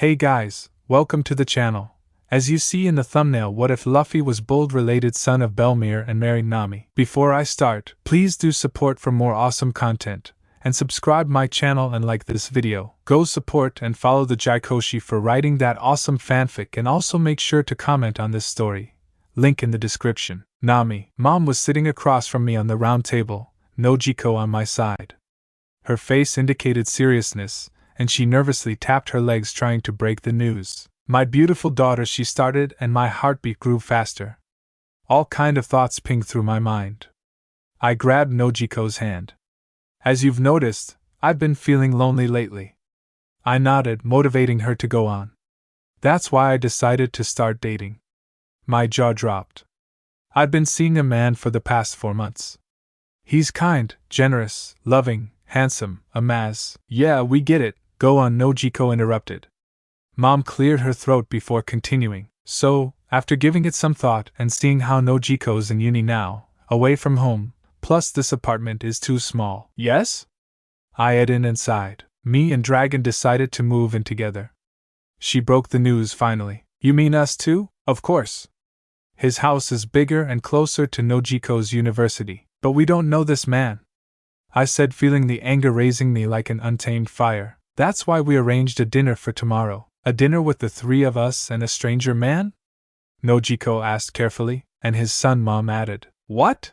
Hey guys, welcome to the channel. As you see in the thumbnail, what if Luffy was blood-related son of Bellemere and married Nami? Before I start, please do support for more awesome content, and subscribe my channel and like this video. Go support and follow the gykoshi for writing that awesome fanfic, and also make sure to comment on this story. Link in the description. Nami, Mom was sitting across from me on the round table, Nojiko on my side. Her face indicated seriousness, and she nervously tapped her legs trying to break the news. My beautiful daughter, she started, and my heartbeat grew faster. All kind of thoughts pinged through my mind. I grabbed Nojiko's hand. As you've noticed, I've been feeling lonely lately. I nodded, motivating her to go on. That's why I decided to start dating. My jaw dropped. I'd been seeing a man for the past 4 months. He's kind, generous, loving, handsome, a Maz. Yeah, we get it. Go on, Nojiko interrupted. Mom cleared her throat before continuing. So, after giving it some thought and seeing how Nojiko's in uni now, away from home, plus this apartment is too small. Yes? I added and sighed. Me and Dragon decided to move in together. She broke the news finally. You mean us too? Of course. His house is bigger and closer to Nojiko's university. But we don't know this man, I said, feeling the anger raising me like an untamed fire. That's why we arranged a dinner for tomorrow. A dinner with the 3 of us and a stranger man? Nojiko asked carefully, and his son, Mom added. What?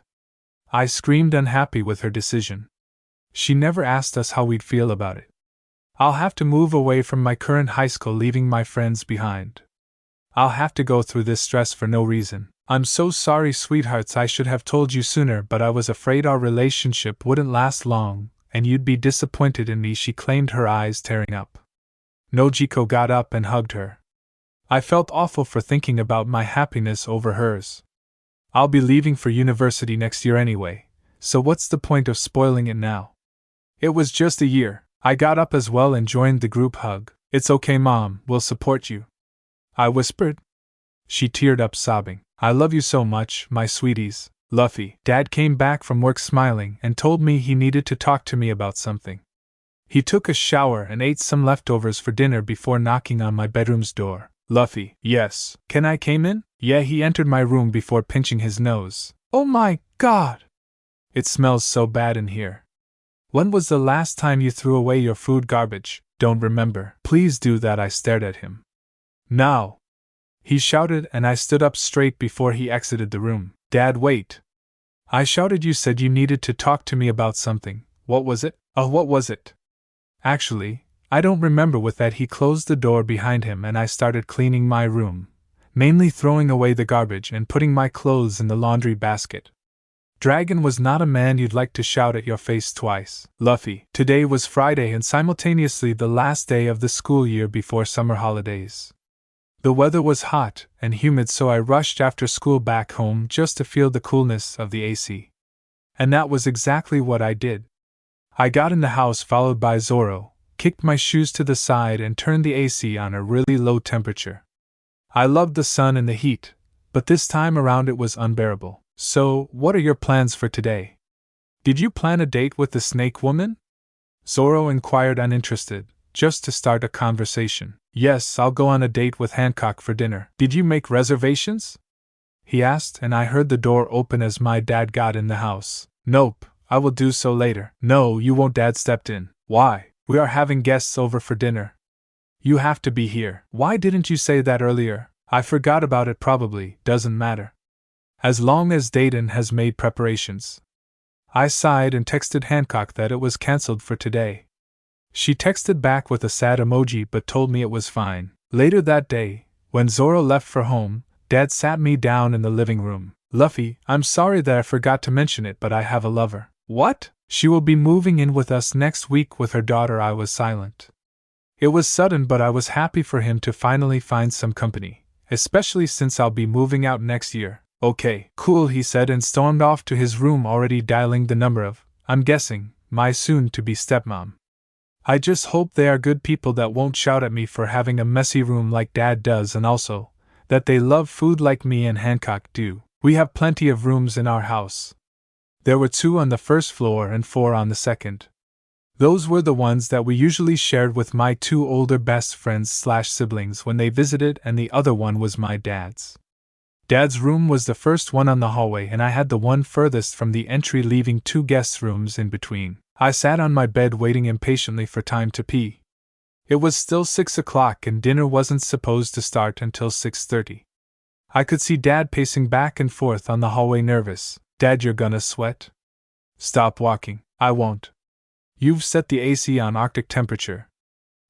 I screamed, unhappy with her decision. She never asked us how we'd feel about it. I'll have to move away from my current high school, leaving my friends behind. I'll have to go through this stress for no reason. I'm so sorry, sweethearts, I should have told you sooner, but I was afraid our relationship wouldn't last long, and you'd be disappointed in me, she claimed, her eyes tearing up. Nojiko got up and hugged her. I felt awful for thinking about my happiness over hers. I'll be leaving for university next year anyway, so what's the point of spoiling it now? It was just a year. I got up as well and joined the group hug. It's okay, Mom, we'll support you, I whispered. She teared up, sobbing. I love you so much, my sweeties. Luffy, Dad came back from work smiling and told me he needed to talk to me about something. He took a shower and ate some leftovers for dinner before knocking on my bedroom's door. Luffy, yes. Can I come in? Yeah, he entered my room before pinching his nose. Oh my God! It smells so bad in here. When was the last time you threw away your food garbage? Don't remember. Please do that, I stared at him. Now! He shouted, and I stood up straight before he exited the room. Dad, wait! I shouted. You said you needed to talk to me about something. What was it? What was it? Actually, I don't remember. With that, he closed the door behind him and I started cleaning my room, mainly throwing away the garbage and putting my clothes in the laundry basket. Dragon was not a man you'd like to shout at your face twice. Luffy, today was Friday and simultaneously the last day of the school year before summer holidays. The weather was hot and humid, so I rushed after school back home just to feel the coolness of the AC. And that was exactly what I did. I got in the house followed by Zoro, kicked my shoes to the side and turned the AC on a really low temperature. I loved the sun and the heat, but this time around it was unbearable. So, what are your plans for today? Did you plan a date with the snake woman? Zoro inquired, uninterested, just to start a conversation. Yes, I'll go on a date with Hancock for dinner. Did you make reservations? He asked, and I heard the door open as my dad got in the house. Nope, I will do so later. No, you won't, Dad stepped in. Why? We are having guests over for dinner. You have to be here. Why didn't you say that earlier? I forgot about it, probably, doesn't matter. As long as Dayton has made preparations. I sighed and texted Hancock that it was cancelled for today. She texted back with a sad emoji but told me it was fine. Later that day, when Zoro left for home, Dad sat me down in the living room. Luffy, I'm sorry that I forgot to mention it, but I have a lover. What? She will be moving in with us next week with her daughter. I was silent. It was sudden, but I was happy for him to finally find some company, especially since I'll be moving out next year. Okay, cool, he said and stormed off to his room, already dialing the number of, I'm guessing, my soon-to-be stepmom. I just hope they are good people that won't shout at me for having a messy room like Dad does, and also, that they love food like me and Hancock do. We have plenty of rooms in our house. There were 2 on the first floor and 4 on the second. Those were the ones that we usually shared with my two older best friends/siblings when they visited, and the other one was my dad's. Dad's room was the first one on the hallway, and I had the one furthest from the entry, leaving two guest rooms in between. I sat on my bed waiting impatiently for time to pee. It was still 6 o'clock and dinner wasn't supposed to start until 6:30. I could see Dad pacing back and forth on the hallway, nervous. "Dad, you're gonna sweat? Stop walking." "I won't. You've set the AC on Arctic temperature."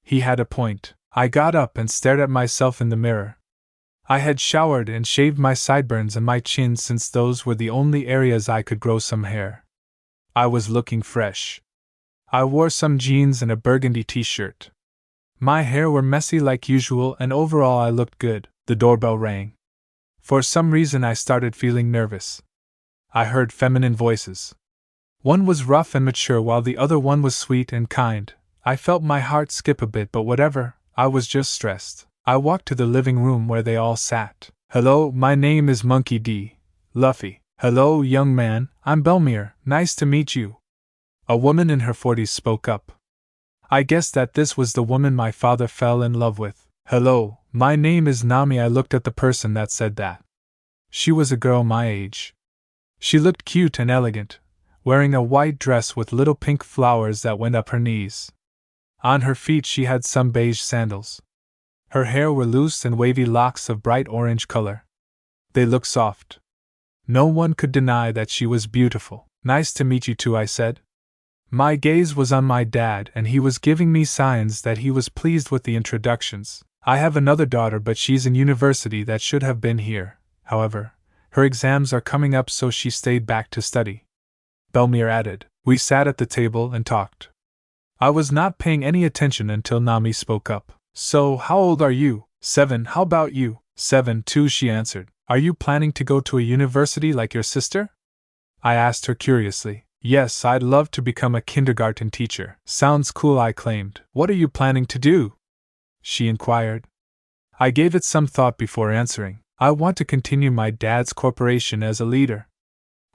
He had a point. I got up and stared at myself in the mirror. I had showered and shaved my sideburns and my chin, since those were the only areas I could grow some hair. I was looking fresh. I wore some jeans and a burgundy t-shirt. My hair were messy like usual, and overall I looked good. The doorbell rang. For some reason I started feeling nervous. I heard feminine voices. One was rough and mature while the other one was sweet and kind. I felt my heart skip a bit, but whatever, I was just stressed. I walked to the living room where they all sat. "Hello, my name is Monkey D. Luffy." "Hello, young man, I'm Bellemere, nice to meet you." A woman in her 40s spoke up. I guessed that this was the woman my father fell in love with. "Hello, my name is Nami." I looked at the person that said that. She was a girl my age. She looked cute and elegant, wearing a white dress with little pink flowers that went up her knees. On her feet she had some beige sandals. Her hair were loose and wavy locks of bright orange color. They looked soft. No one could deny that she was beautiful. "Nice to meet you too," I said. My gaze was on my dad, and he was giving me signs that he was pleased with the introductions. "I have another daughter, but she's in university that should have been here. However, her exams are coming up, so she stayed back to study," Bellemere added. We sat at the table and talked. I was not paying any attention until Nami spoke up. "So, how old are you?" "7, how about you?" "7 too," she answered. "Are you planning to go to a university like your sister?" I asked her curiously. "Yes, I'd love to become a kindergarten teacher." "Sounds cool," I claimed. "What are you planning to do?" she inquired. I gave it some thought before answering. "I want to continue my dad's corporation as a leader.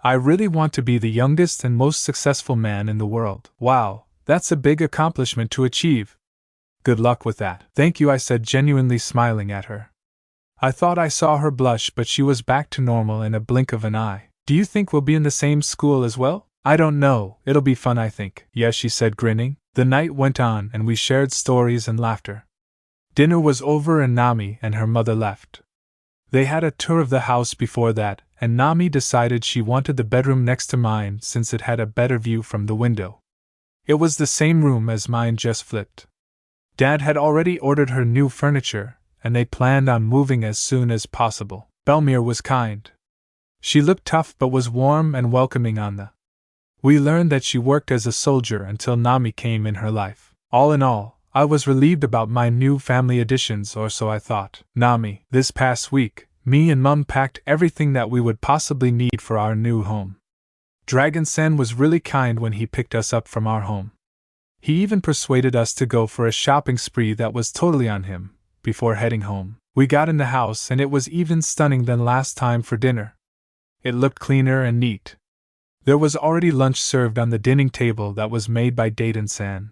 I really want to be the youngest and most successful man in the world." "Wow, that's a big accomplishment to achieve." "Good luck with that." "Thank you," I said, genuinely smiling at her. I thought I saw her blush, but she was back to normal in a blink of an eye. "Do you think we'll be in the same school as well?" "I don't know, it'll be fun, I think." "Yes," she said, grinning. The night went on, and we shared stories and laughter. Dinner was over and Nami and her mother left. They had a tour of the house before that, and Nami decided she wanted the bedroom next to mine since it had a better view from the window. It was the same room as mine, just flipped. Dad had already ordered her new furniture, and they planned on moving as soon as possible. Bellemere was kind. She looked tough but was warm and welcoming on the. We learned that she worked as a soldier until Nami came in her life. All in all, I was relieved about my new family additions, or so I thought. This past week, me and Mum packed everything that we would possibly need for our new home. Dragon-san was really kind when he picked us up from our home. He even persuaded us to go for a shopping spree that was totally on him. Before heading home, we got in the house and it was even stunning than last time for dinner. It looked cleaner and neat. There was already lunch served on the dining table that was made by Dayton-san.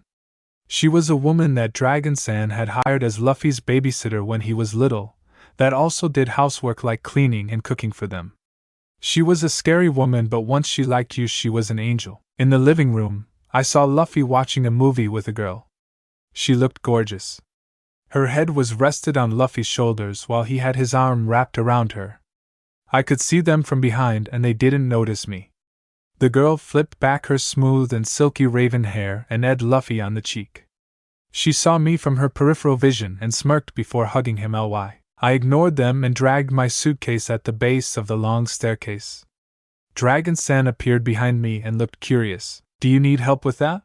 She was a woman that Dragon-san had hired as Luffy's babysitter when he was little, that also did housework like cleaning and cooking for them. She was a scary woman, but once she liked you, she was an angel. In the living room, I saw Luffy watching a movie with a girl. She looked gorgeous. Her head was rested on Luffy's shoulders while he had his arm wrapped around her. I could see them from behind and they didn't notice me. The girl flipped back her smooth and silky raven hair and edged Luffy on the cheek. She saw me from her peripheral vision and smirked before hugging him. I ignored them and dragged my suitcase at the base of the long staircase. Dragon-san appeared behind me and looked curious. "Do you need help with that?"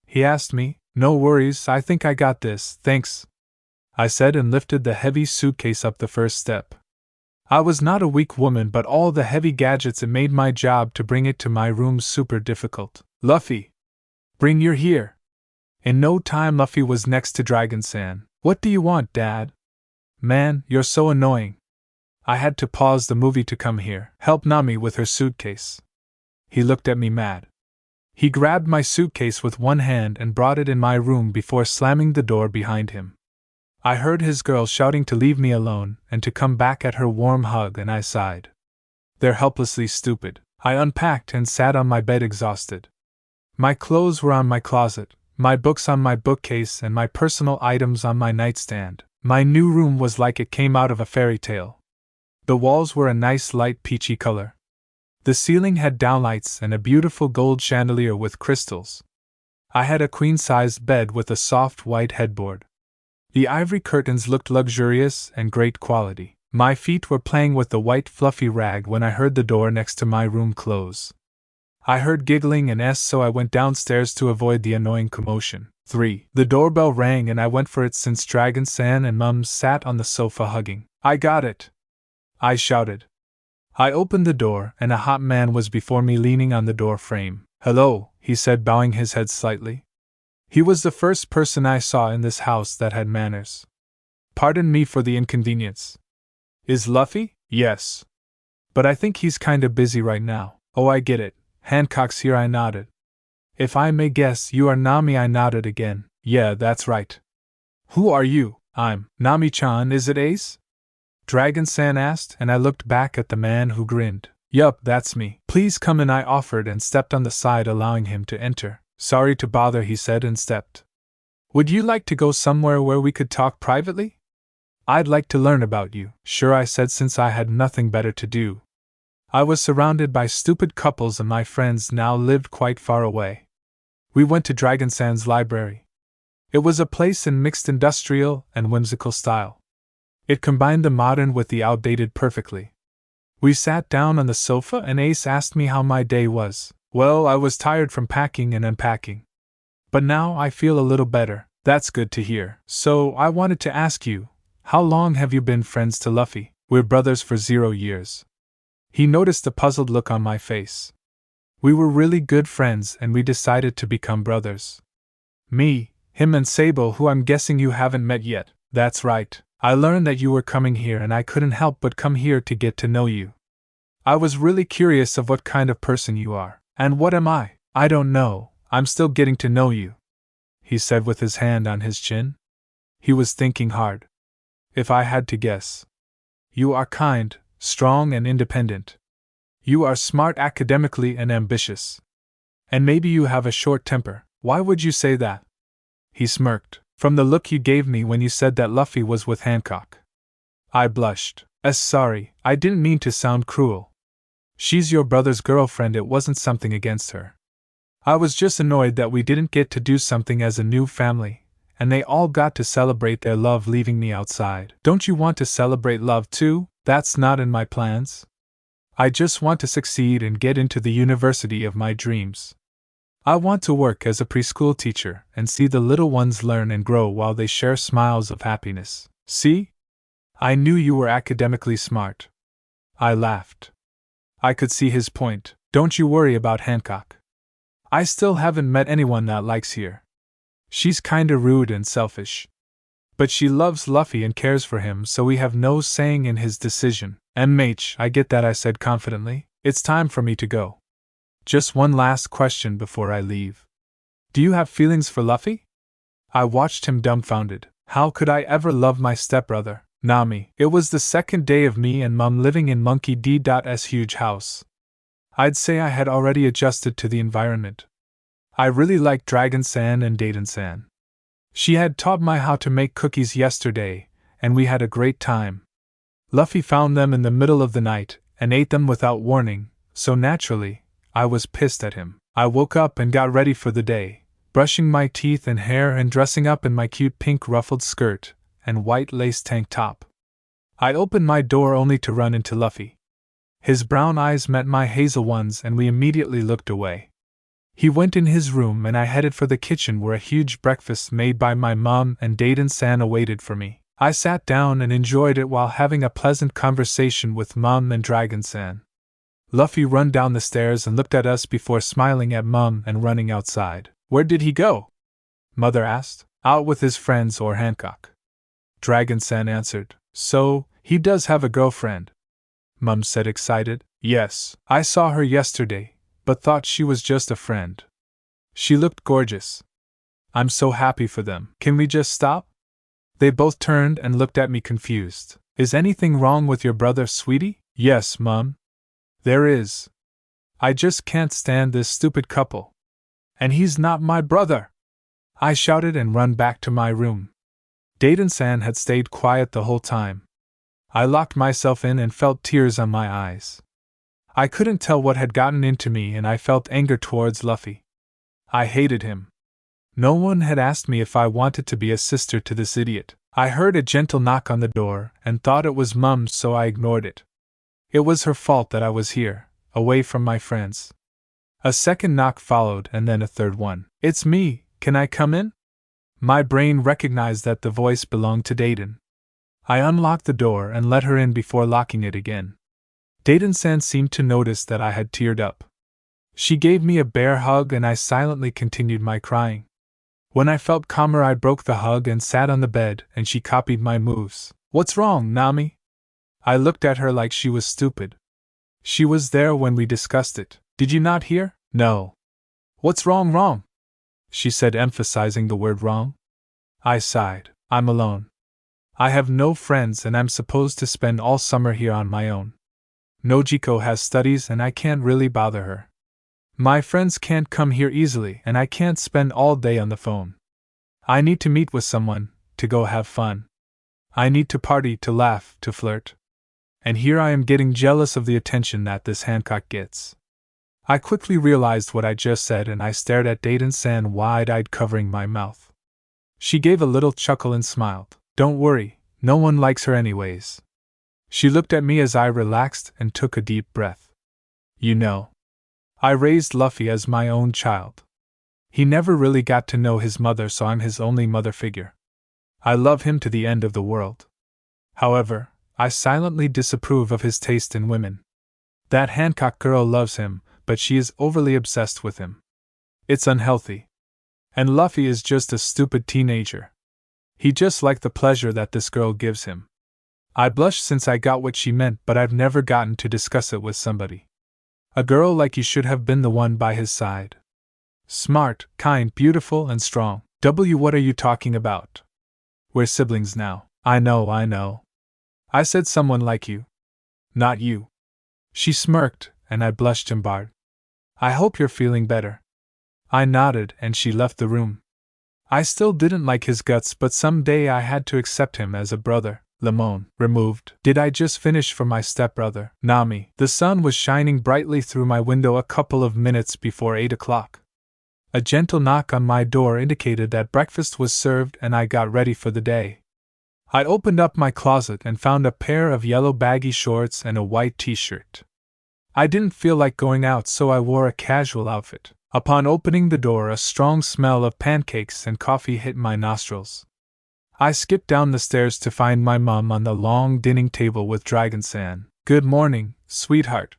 he asked me. "No worries, I think I got this, thanks," I said and lifted the heavy suitcase up the first step. I was not a weak woman, but all the heavy gadgets, it made my job to bring it to my room super difficult. "Luffy! Bring your here!" In no time Luffy was next to Dragon-san. "What do you want, Dad?" "Man, you're so annoying. I had to pause the movie to come here. Help Nami with her suitcase." He looked at me mad. He grabbed my suitcase with one hand and brought it in my room before slamming the door behind him. I heard his girl shouting to leave me alone and to come back at her warm hug, and I sighed. They're helplessly stupid. I unpacked and sat on my bed exhausted. My clothes were on my closet, my books on my bookcase, and my personal items on my nightstand. My new room was like it came out of a fairy tale. The walls were a nice light peachy color. The ceiling had downlights and a beautiful gold chandelier with crystals. I had a queen-sized bed with a soft white headboard. The ivory curtains looked luxurious and great quality. My feet were playing with the white fluffy rag when I heard the door next to my room close. I heard giggling and so I went downstairs to avoid the annoying commotion. 3. The doorbell rang and I went for it since Dragon-san and Mum sat on the sofa hugging. I got it! I shouted. I opened the door and a hot man was before me leaning on the door frame. Hello, he said, bowing his head slightly. He was the first person I saw in this house that had manners. Pardon me for the inconvenience. Is Luffy? Yes. But I think he's kinda busy right now. Oh, I get it. Hancock's here, I nodded. If I may guess, you are Nami, I nodded again. Yeah, that's right. Who are you? I'm Nami-chan, is it Ace? Dragon-san asked, and I looked back at the man who grinned. Yup, that's me. Please come in, I offered and stepped on the side, allowing him to enter. Sorry to bother, he said and stepped. Would you like to go somewhere where we could talk privately? I'd like to learn about you. Sure, I said, since I had nothing better to do. I was surrounded by stupid couples and my friends now lived quite far away. We went to Dragon-san's library. It was a place in mixed industrial and whimsical style. It combined the modern with the outdated perfectly. We sat down on the sofa and Ace asked me how my day was. Well, I was tired from packing and unpacking. But now I feel a little better. That's good to hear. So, I wanted to ask you, how long have you been friends to Luffy? We're brothers for 0 years. He noticed the puzzled look on my face. We were really good friends and we decided to become brothers. Me, him and Sable, who I'm guessing you haven't met yet. That's right. I learned that you were coming here and I couldn't help but come here to get to know you. I was really curious of what kind of person you are. And what am I? I don't know, I'm still getting to know you, he said with his hand on his chin. He was thinking hard. If I had to guess. You are kind, strong and independent. You are smart academically and ambitious. And maybe you have a short temper. Why would you say that? He smirked. From the look you gave me when you said that Luffy was with Hancock. I blushed. Sorry, I didn't mean to sound cruel. She's your brother's girlfriend, it wasn't something against her. I was just annoyed that we didn't get to do something as a new family, and they all got to celebrate their love leaving me outside. Don't you want to celebrate love too? That's not in my plans. I just want to succeed and get into the university of my dreams. I want to work as a preschool teacher and see the little ones learn and grow while they share smiles of happiness. See? I knew you were academically smart. I laughed. I could see his point. Don't you worry about Hancock. I still haven't met anyone that likes here. She's kinda rude and selfish. But she loves Luffy and cares for him, so we have no saying in his decision. MH, I get that, I said confidently. It's time for me to go. Just one last question before I leave. Do you have feelings for Luffy? I watched him dumbfounded. How could I ever love my stepbrother, Nami? It was the second day of me and Mum living in Monkey D's huge house. I'd say I had already adjusted to the environment. I really liked Dragon-san and Daiden-san. She had taught me how to make cookies yesterday, and we had a great time. Luffy found them in the middle of the night and ate them without warning, so naturally, I was pissed at him. I woke up and got ready for the day, brushing my teeth and hair and dressing up in my cute pink ruffled skirt and white lace tank top. I opened my door only to run into Luffy. His brown eyes met my hazel ones and we immediately looked away. He went in his room and I headed for the kitchen where a huge breakfast made by my mom and Daiden-san awaited for me. I sat down and enjoyed it while having a pleasant conversation with Mom and Dragon-san. Luffy ran down the stairs and looked at us before smiling at Mum and running outside. Where did he go? Mother asked. Out with his friends or Hancock. Dragon-san answered. So, he does have a girlfriend? Mum said excited. Yes, I saw her yesterday, but thought she was just a friend. She looked gorgeous. I'm so happy for them. Can we just stop? They both turned and looked at me confused. Is anything wrong with your brother, sweetie? Yes, Mum. There is. I just can't stand this stupid couple. And he's not my brother! I shouted and ran back to my room. Dayton-san had stayed quiet the whole time. I locked myself in and felt tears on my eyes. I couldn't tell what had gotten into me and I felt anger towards Luffy. I hated him. No one had asked me if I wanted to be a sister to this idiot. I heard a gentle knock on the door and thought it was Mum, so I ignored it. It was her fault that I was here, away from my friends. A second knock followed and then a third one. It's me, can I come in? My brain recognized that the voice belonged to Dayton. I unlocked the door and let her in before locking it again. Dayton-san seemed to notice that I had teared up. She gave me a bear hug and I silently continued my crying. When I felt calmer, I broke the hug and sat on the bed, and she copied my moves. What's wrong, Nami? I looked at her like she was stupid. She was there when we discussed it. Did you not hear? No. What's wrong? She said, emphasizing the word wrong. I sighed. I'm alone. I have no friends and I'm supposed to spend all summer here on my own. Nojiko has studies and I can't really bother her. My friends can't come here easily and I can't spend all day on the phone. I need to meet with someone, to go have fun. I need to party, to laugh, to flirt. And here I am getting jealous of the attention that this Hancock gets. I quickly realized what I just said and I stared at Dayton-san wide-eyed, covering my mouth. She gave a little chuckle and smiled. Don't worry, no one likes her anyways. She looked at me as I relaxed and took a deep breath. You know, I raised Luffy as my own child. He never really got to know his mother, so I'm his only mother figure. I love him to the end of the world. However, I silently disapprove of his taste in women. That Hancock girl loves him, but she is overly obsessed with him. It's unhealthy. And Luffy is just a stupid teenager. He just liked the pleasure that this girl gives him. I blushed since I got what she meant, but I've never gotten to discuss it with somebody. A girl like you should have been the one by his side. Smart, kind, beautiful, and strong. What are you talking about? We're siblings now. I know. I said someone like you. Not you. She smirked, and I blushed and barred. I hope you're feeling better. I nodded, and she left the room. I still didn't like his guts, but someday I had to accept him as a brother. Lemon. Removed. Did I just finish for my stepbrother, Nami? The sun was shining brightly through my window a couple of minutes before 8 o'clock. A gentle knock on my door indicated that breakfast was served and I got ready for the day. I opened up my closet and found a pair of yellow baggy shorts and a white t-shirt. I didn't feel like going out, so I wore a casual outfit. Upon opening the door, a strong smell of pancakes and coffee hit my nostrils. I skipped down the stairs to find my mum on the long dining table with Dragon-san. Good morning, sweetheart.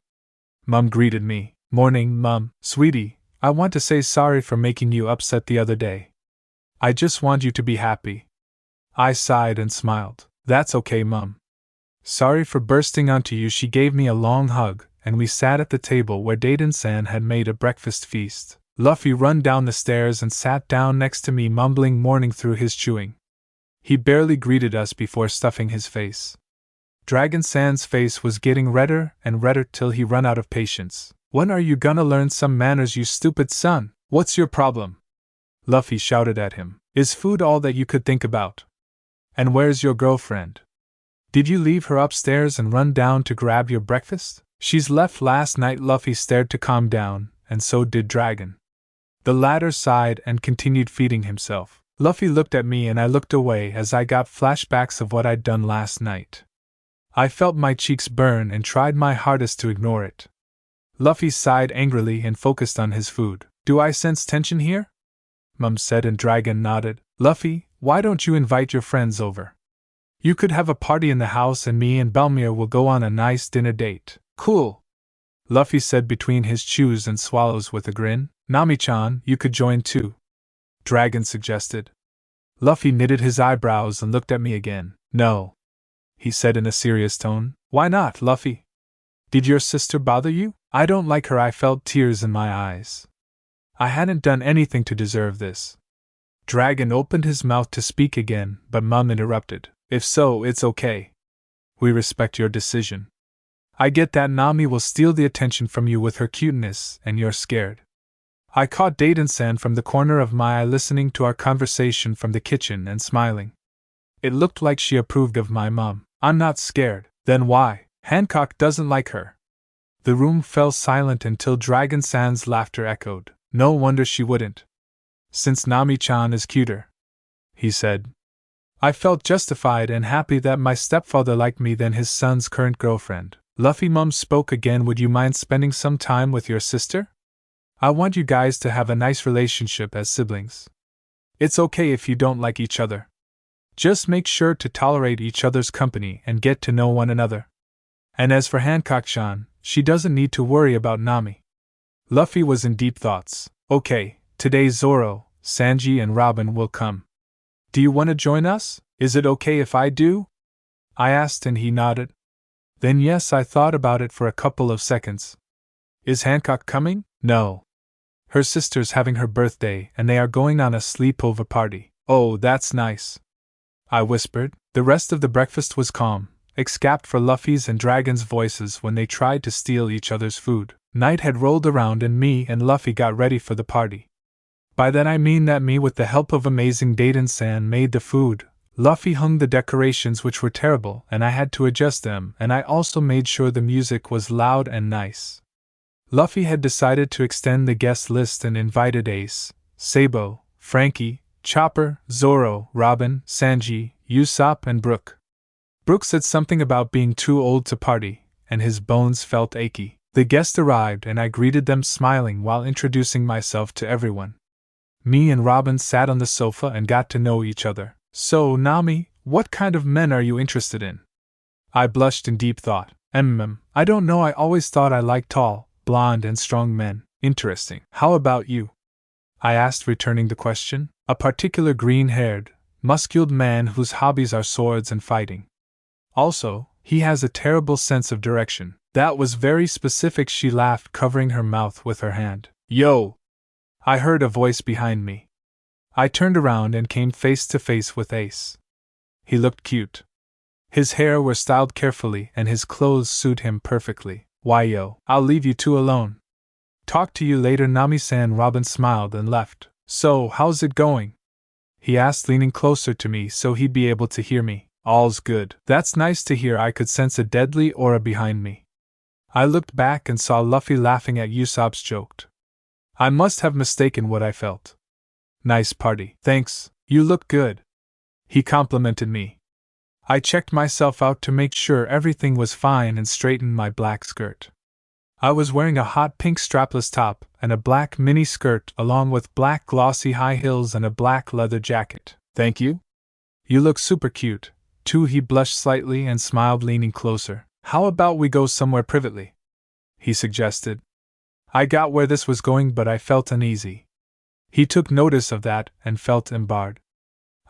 Mum greeted me. Morning, Mum. Sweetie, I want to say sorry for making you upset the other day. I just want you to be happy. I sighed and smiled. That's okay, Mum. Sorry for bursting onto you. She gave me a long hug, and we sat at the table where Dayton-san had made a breakfast feast. Luffy ran down the stairs and sat down next to me, mumbling morning through his chewing. He barely greeted us before stuffing his face. Dragon-san's face was getting redder and redder till he ran out of patience. When are you gonna learn some manners, you stupid son? What's your problem? Luffy shouted at him. Is food all that you could think about? And where's your girlfriend? Did you leave her upstairs and run down to grab your breakfast? She's left last night. Luffy stared to calm down, and so did Dragon. The latter sighed and continued feeding himself. Luffy looked at me and I looked away as I got flashbacks of what I'd done last night. I felt my cheeks burn and tried my hardest to ignore it. Luffy sighed angrily and focused on his food. Do I sense tension here? Mum said, and Dragon nodded. Luffy, why don't you invite your friends over? You could have a party in the house and me and Bellemere will go on a nice dinner date. Cool. Luffy said between his chews and swallows with a grin. Nami-chan, you could join too. Dragon suggested. Luffy knitted his eyebrows and looked at me again. No, he said in a serious tone. Why not, Luffy? Did your sister bother you? I don't like her. I felt tears in my eyes. I hadn't done anything to deserve this. Dragon opened his mouth to speak again, but Mum interrupted. If so, it's okay. We respect your decision. I get that Nami will steal the attention from you with her cuteness, and you're scared. I caught Dayton-san from the corner of my eye listening to our conversation from the kitchen and smiling. It looked like she approved of my mom. I'm not scared. Then why? Hancock doesn't like her. The room fell silent until Dragon-san's laughter echoed. No wonder she wouldn't. Since Nami-chan is cuter, he said. I felt justified and happy that my stepfather liked me than his son's current girlfriend. Luffy Mum spoke again. Would you mind spending some time with your sister? I want you guys to have a nice relationship as siblings. It's okay if you don't like each other. Just make sure to tolerate each other's company and get to know one another. And as for Hancock-chan, she doesn't need to worry about Nami. Luffy was in deep thoughts. Okay, today Zoro, Sanji and Robin will come. Do you want to join us? Is it okay if I do? I asked and he nodded. Then yes, I thought about it for a couple of seconds. Is Hancock coming? No. Her sister's having her birthday and they are going on a sleepover party. Oh, that's nice. I whispered. The rest of the breakfast was calm, except for Luffy's and Dragon's voices when they tried to steal each other's food. Night had rolled around and me and Luffy got ready for the party. By that I mean that me, with the help of amazing Dayton-san, made the food. Luffy hung the decorations, which were terrible, and I had to adjust them, and I also made sure the music was loud and nice. Luffy had decided to extend the guest list and invited Ace, Sabo, Frankie, Chopper, Zoro, Robin, Sanji, Usopp and Brook. Brook said something about being too old to party, and his bones felt achy. The guests arrived and I greeted them smiling while introducing myself to everyone. Me and Robin sat on the sofa and got to know each other. So, Nami, what kind of men are you interested in? I blushed in deep thought. I don't know, I always thought I liked tall, blonde and strong men. Interesting. How about you? I asked, returning the question. A particular green-haired, musculed man whose hobbies are swords and fighting. Also, he has a terrible sense of direction. That was very specific, she laughed, covering her mouth with her hand. Yo! I heard a voice behind me. I turned around and came face to face with Ace. He looked cute. His hair was styled carefully and his clothes suit him perfectly. Why yo, I'll leave you two alone. Talk to you later, Nami-san. Robin smiled and left. So, how's it going? He asked, leaning closer to me so he'd be able to hear me. All's good. That's nice to hear. I could sense a deadly aura behind me. I looked back and saw Luffy laughing at Usopp's joke. I must have mistaken what I felt. Nice party. Thanks, you look good. He complimented me. I checked myself out to make sure everything was fine and straightened my black skirt. I was wearing a hot pink strapless top and a black mini skirt along with black glossy high heels and a black leather jacket. Thank you. You look super cute, too. He blushed slightly and smiled, leaning closer. How about we go somewhere privately? He suggested. I got where this was going, but I felt uneasy. He took notice of that and felt embarrassed.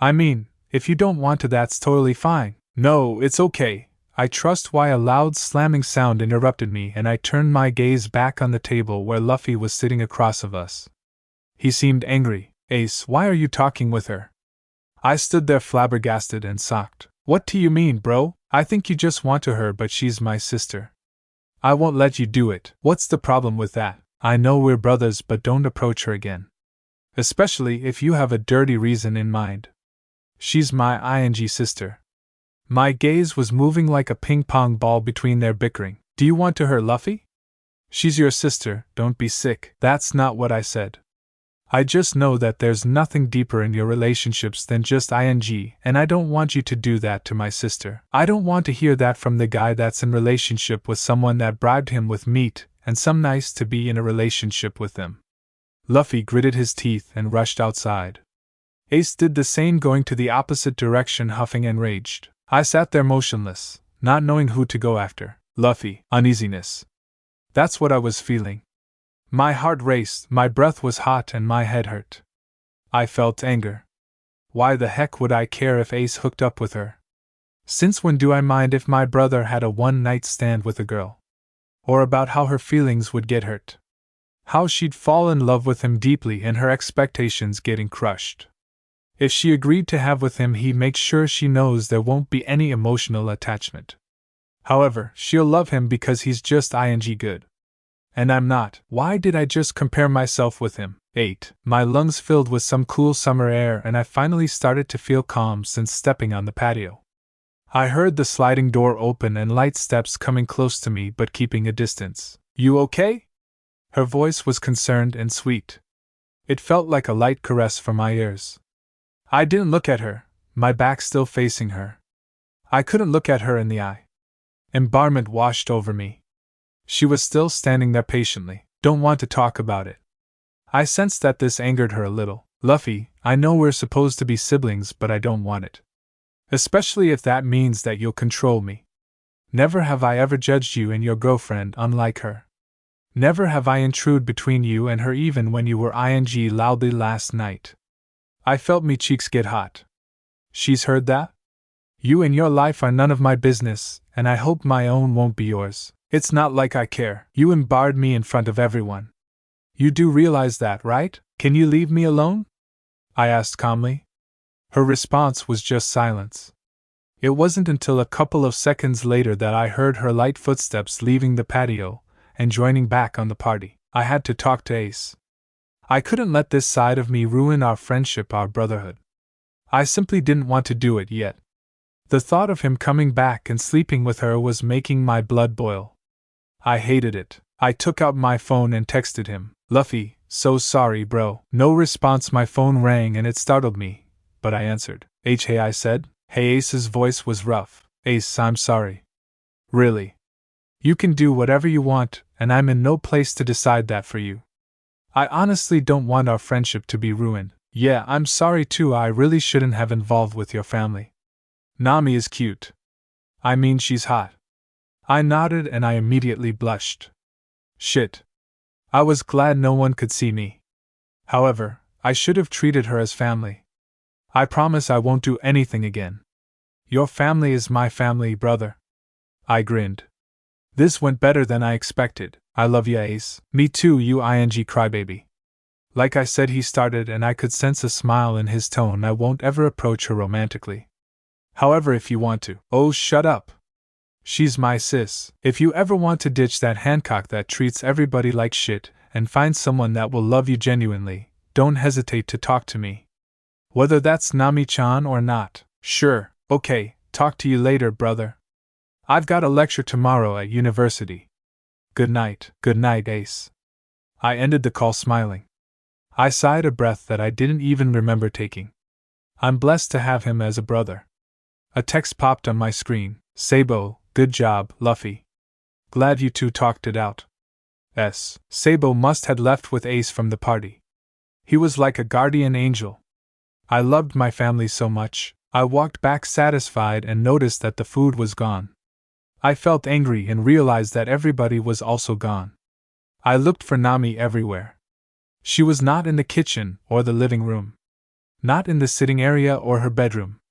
I mean, if you don't want to, that's totally fine. No, it's okay. I trust. Why? A loud slamming sound interrupted me and I turned my gaze back on the table where Luffy was sitting across of us. He seemed angry. Ace, why are you talking with her? I stood there flabbergasted and shocked. What do you mean, bro? I think you just want to her, but she's my sister. I won't let you do it. What's the problem with that? I know we're brothers, but don't approach her again. Especially if you have a dirty reason in mind. She's my ing sister. My gaze was moving like a ping-pong ball between their bickering. Do you want to hurt Luffy? She's your sister, don't be sick. That's not what I said. I just know that there's nothing deeper in your relationships than just ing, and I don't want you to do that to my sister. I don't want to hear that from the guy that's in relationship with someone that bribed him with meat, and some nice to be in a relationship with them. Luffy gritted his teeth and rushed outside. Ace did the same, going to the opposite direction, huffing and raged. I sat there motionless, not knowing who to go after. Luffy, uneasiness. That's what I was feeling. My heart raced, my breath was hot, and my head hurt. I felt anger. Why the heck would I care if Ace hooked up with her? Since when do I mind if my brother had a one-night stand with a girl? Or about how her feelings would get hurt? How she'd fall in love with him deeply and her expectations getting crushed. If she agreed to have with him, he makes sure she knows there won't be any emotional attachment. However, she'll love him because he's just ing good. And I'm not. Why did I just compare myself with him? 8. My lungs filled with some cool summer air and I finally started to feel calm since stepping on the patio. I heard the sliding door open and light steps coming close to me but keeping a distance. You okay? Her voice was concerned and sweet. It felt like a light caress for my ears. I didn't look at her, my back still facing her. I couldn't look at her in the eye. Embarrassment washed over me. She was still standing there patiently. Don't want to talk about it. I sensed that this angered her a little. Luffy, I know we're supposed to be siblings, but I don't want it. Especially if that means that you'll control me. Never have I ever judged you and your girlfriend unlike her. Never have I intruded between you and her even when you were ing loudly last night. I felt me cheeks get hot. She's heard that? You and your life are none of my business, and I hope my own won't be yours. It's not like I care. You embarrassed me in front of everyone. You do realize that, right? Can you leave me alone? I asked calmly. Her response was just silence. It wasn't until a couple of seconds later that I heard her light footsteps leaving the patio and joining back on the party. I had to talk to Ace. I couldn't let this side of me ruin our friendship, our brotherhood. I simply didn't want to do it yet. The thought of him coming back and sleeping with her was making my blood boil. I hated it. I took out my phone and texted him. Luffy, so sorry bro. No response. My phone rang and it startled me, but I answered. Hey, I said. Hey. Ace's voice was rough. Ace, I'm sorry. Really? You can do whatever you want, and I'm in no place to decide that for you. I honestly don't want our friendship to be ruined. Yeah, I'm sorry too. I really shouldn't have involved with your family. Nami is cute. I mean, she's hot. I nodded and I immediately blushed. Shit. I was glad no one could see me. However, I should have treated her as family. I promise I won't do anything again. Your family is my family, brother. I grinned. This went better than I expected. I love ya, Ace. Me too, you ing crybaby. Like I said, he started and I could sense a smile in his tone. I won't ever approach her romantically. However, if you want to. Oh, shut up. She's my sis. If you ever want to ditch that Hancock that treats everybody like shit and find someone that will love you genuinely, don't hesitate to talk to me. Whether that's Nami-chan or not. Sure, okay, talk to you later, brother. I've got a lecture tomorrow at university. Good night, Ace. I ended the call smiling. I sighed a breath that I didn't even remember taking. I'm blessed to have him as a brother. A text popped on my screen. Sabo, good job, Luffy. Glad you two talked it out. Sabo must had left with Ace from the party. He was like a guardian angel. I loved my family so much. I walked back satisfied and noticed that the food was gone. I felt angry and realized that everybody was also gone. I looked for Nami everywhere. She was not in the kitchen or the living room. Not in the sitting area or her bedroom.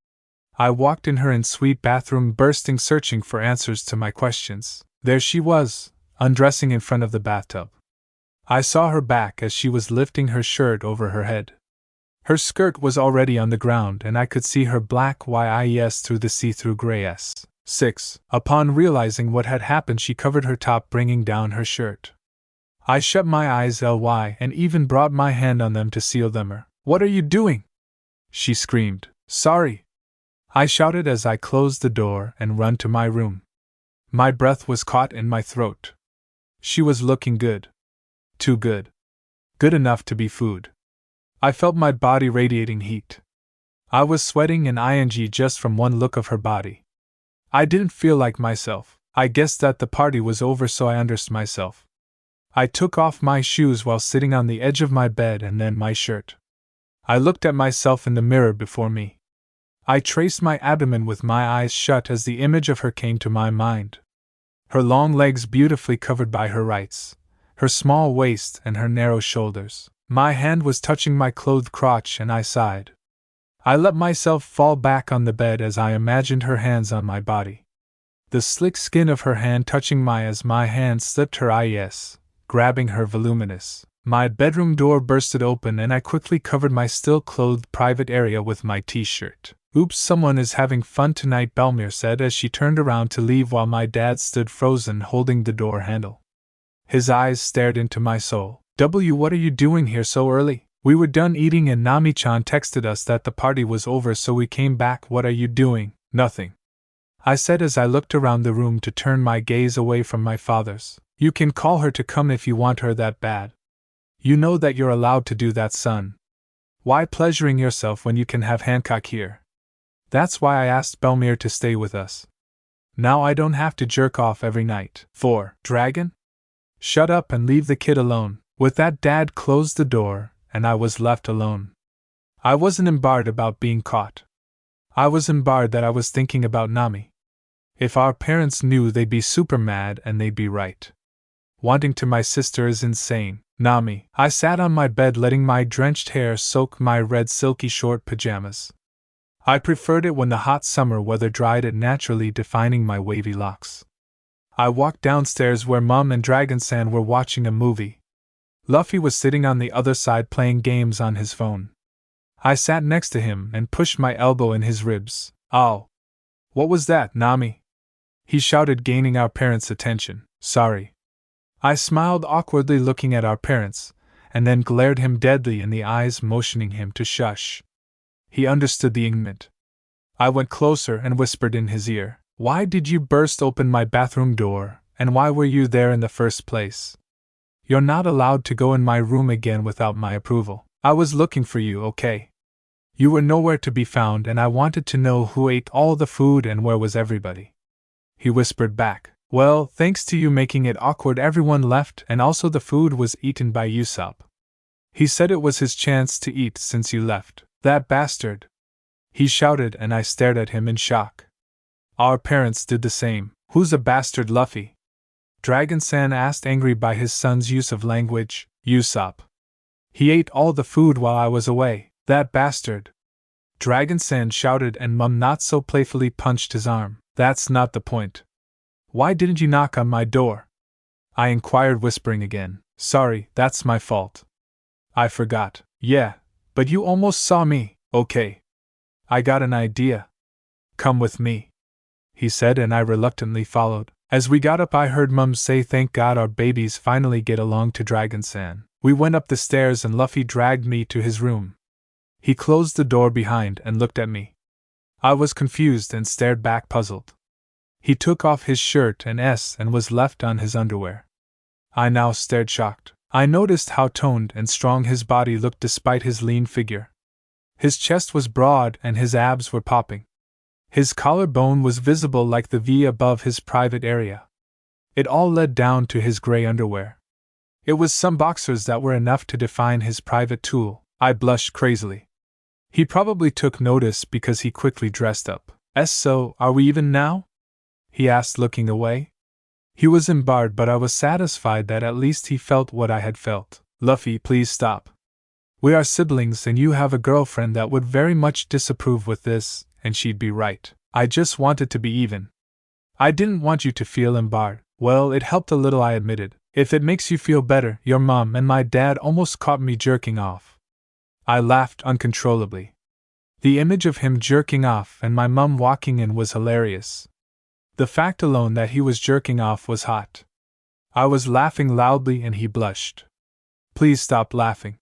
I walked in her en-suite bathroom, searching for answers to my questions. There she was, undressing in front of the bathtub. I saw her back as she was lifting her shirt over her head. Her skirt was already on the ground and I could see her black YIS through the see-through gray S. 6. Upon realizing what had happened, she covered her top, bringing down her shirt. I shut my eyes and even brought my hand on them to seal them. What are you doing? She screamed. Sorry. I shouted as I closed the door and ran to my room. My breath was caught in my throat. She was looking good. Too good. Good enough to be food. I felt my body radiating heat. I was sweating and ing just from one look of her body. I didn't feel like myself. I guessed that the party was over, so I undressed myself. I took off my shoes while sitting on the edge of my bed and then my shirt. I looked at myself in the mirror before me. I traced my abdomen with my eyes shut as the image of her came to my mind. Her long legs beautifully covered by her rights, her small waist and her narrow shoulders. My hand was touching my clothed crotch and I sighed. I let myself fall back on the bed as I imagined her hands on my body. The slick skin of her hand touching my as my hand slipped her IS, grabbing her voluminous. My bedroom door bursted open and I quickly covered my still-clothed private area with my t-shirt. "Oops, someone is having fun tonight," Bellemere said as she turned around to leave while my dad stood frozen holding the door handle. His eyes stared into my soul. What are you doing here so early? We were done eating and Nami-chan texted us that the party was over, so we came back. What are you doing? Nothing, I said as I looked around the room to turn my gaze away from my father's. You can call her to come if you want her that bad. You know that you're allowed to do that, son. Why pleasuring yourself when you can have Hancock here? That's why I asked Bellemere to stay with us. Now I don't have to jerk off every night. 4. Dragon? Shut up and leave the kid alone. With that, Dad closed the door, and I was left alone. I wasn't embarrassed about being caught. I was embarrassed that I was thinking about Nami. If our parents knew, they'd be super mad, and they'd be right. Wanting to my sister is insane. Nami. I sat on my bed letting my drenched hair soak my red silky short pajamas. I preferred it when the hot summer weather dried it naturally, defining my wavy locks. I walked downstairs where Mum and Dragon-san were watching a movie. Luffy was sitting on the other side playing games on his phone. I sat next to him and pushed my elbow in his ribs. "Oh. What was that, Nami?" he shouted, gaining our parents' attention. "Sorry." I smiled awkwardly, looking at our parents, and then glared him deadly in the eyes, motioning him to shush. He understood the ignorant. I went closer and whispered in his ear, "Why did you burst open my bathroom door, and why were you there in the first place? You're not allowed to go in my room again without my approval. I was looking for you, okay? You were nowhere to be found, and I wanted to know who ate all the food and where was everybody." He whispered back, "Well, thanks to you making it awkward, everyone left, and also the food was eaten by Usopp. He said it was his chance to eat since you left." "That bastard!" he shouted, and I stared at him in shock. Our parents did the same. "Who's a bastard, Luffy?" Dragon-san asked, angry by his son's use of language. "Usopp. He ate all the food while I was away. That bastard!" Dragon-san shouted, and Mum not so playfully punched his arm. "That's not the point. Why didn't you knock on my door?" I inquired, whispering again. "Sorry, that's my fault. I forgot." "Yeah, but you almost saw me." "Okay. I got an idea. Come with me," he said, and I reluctantly followed. As we got up, I heard Mum say, "Thank God our babies finally get along," to Dragon-san. We went up the stairs and Luffy dragged me to his room. He closed the door behind and looked at me. I was confused and stared back, puzzled. He took off his shirt and was left on his underwear. I now stared, shocked. I noticed how toned and strong his body looked despite his lean figure. His chest was broad and his abs were popping. His collarbone was visible like the V above his private area. It all led down to his gray underwear. It was some boxers that were enough to define his private tool. I blushed crazily. He probably took notice because he quickly dressed up. "So, are we even now?" he asked, looking away. He was embarrassed, but I was satisfied that at least he felt what I had felt. "Luffy, please stop. We are siblings and you have a girlfriend that would very much disapprove with this, and she'd be right. I just wanted to be even. I didn't want you to feel embarrassed." "Well, it helped a little," I admitted. "If it makes you feel better, your mom and my dad almost caught me jerking off." I laughed uncontrollably. The image of him jerking off and my mum walking in was hilarious. The fact alone that he was jerking off was hot. I was laughing loudly and he blushed. "Please stop laughing.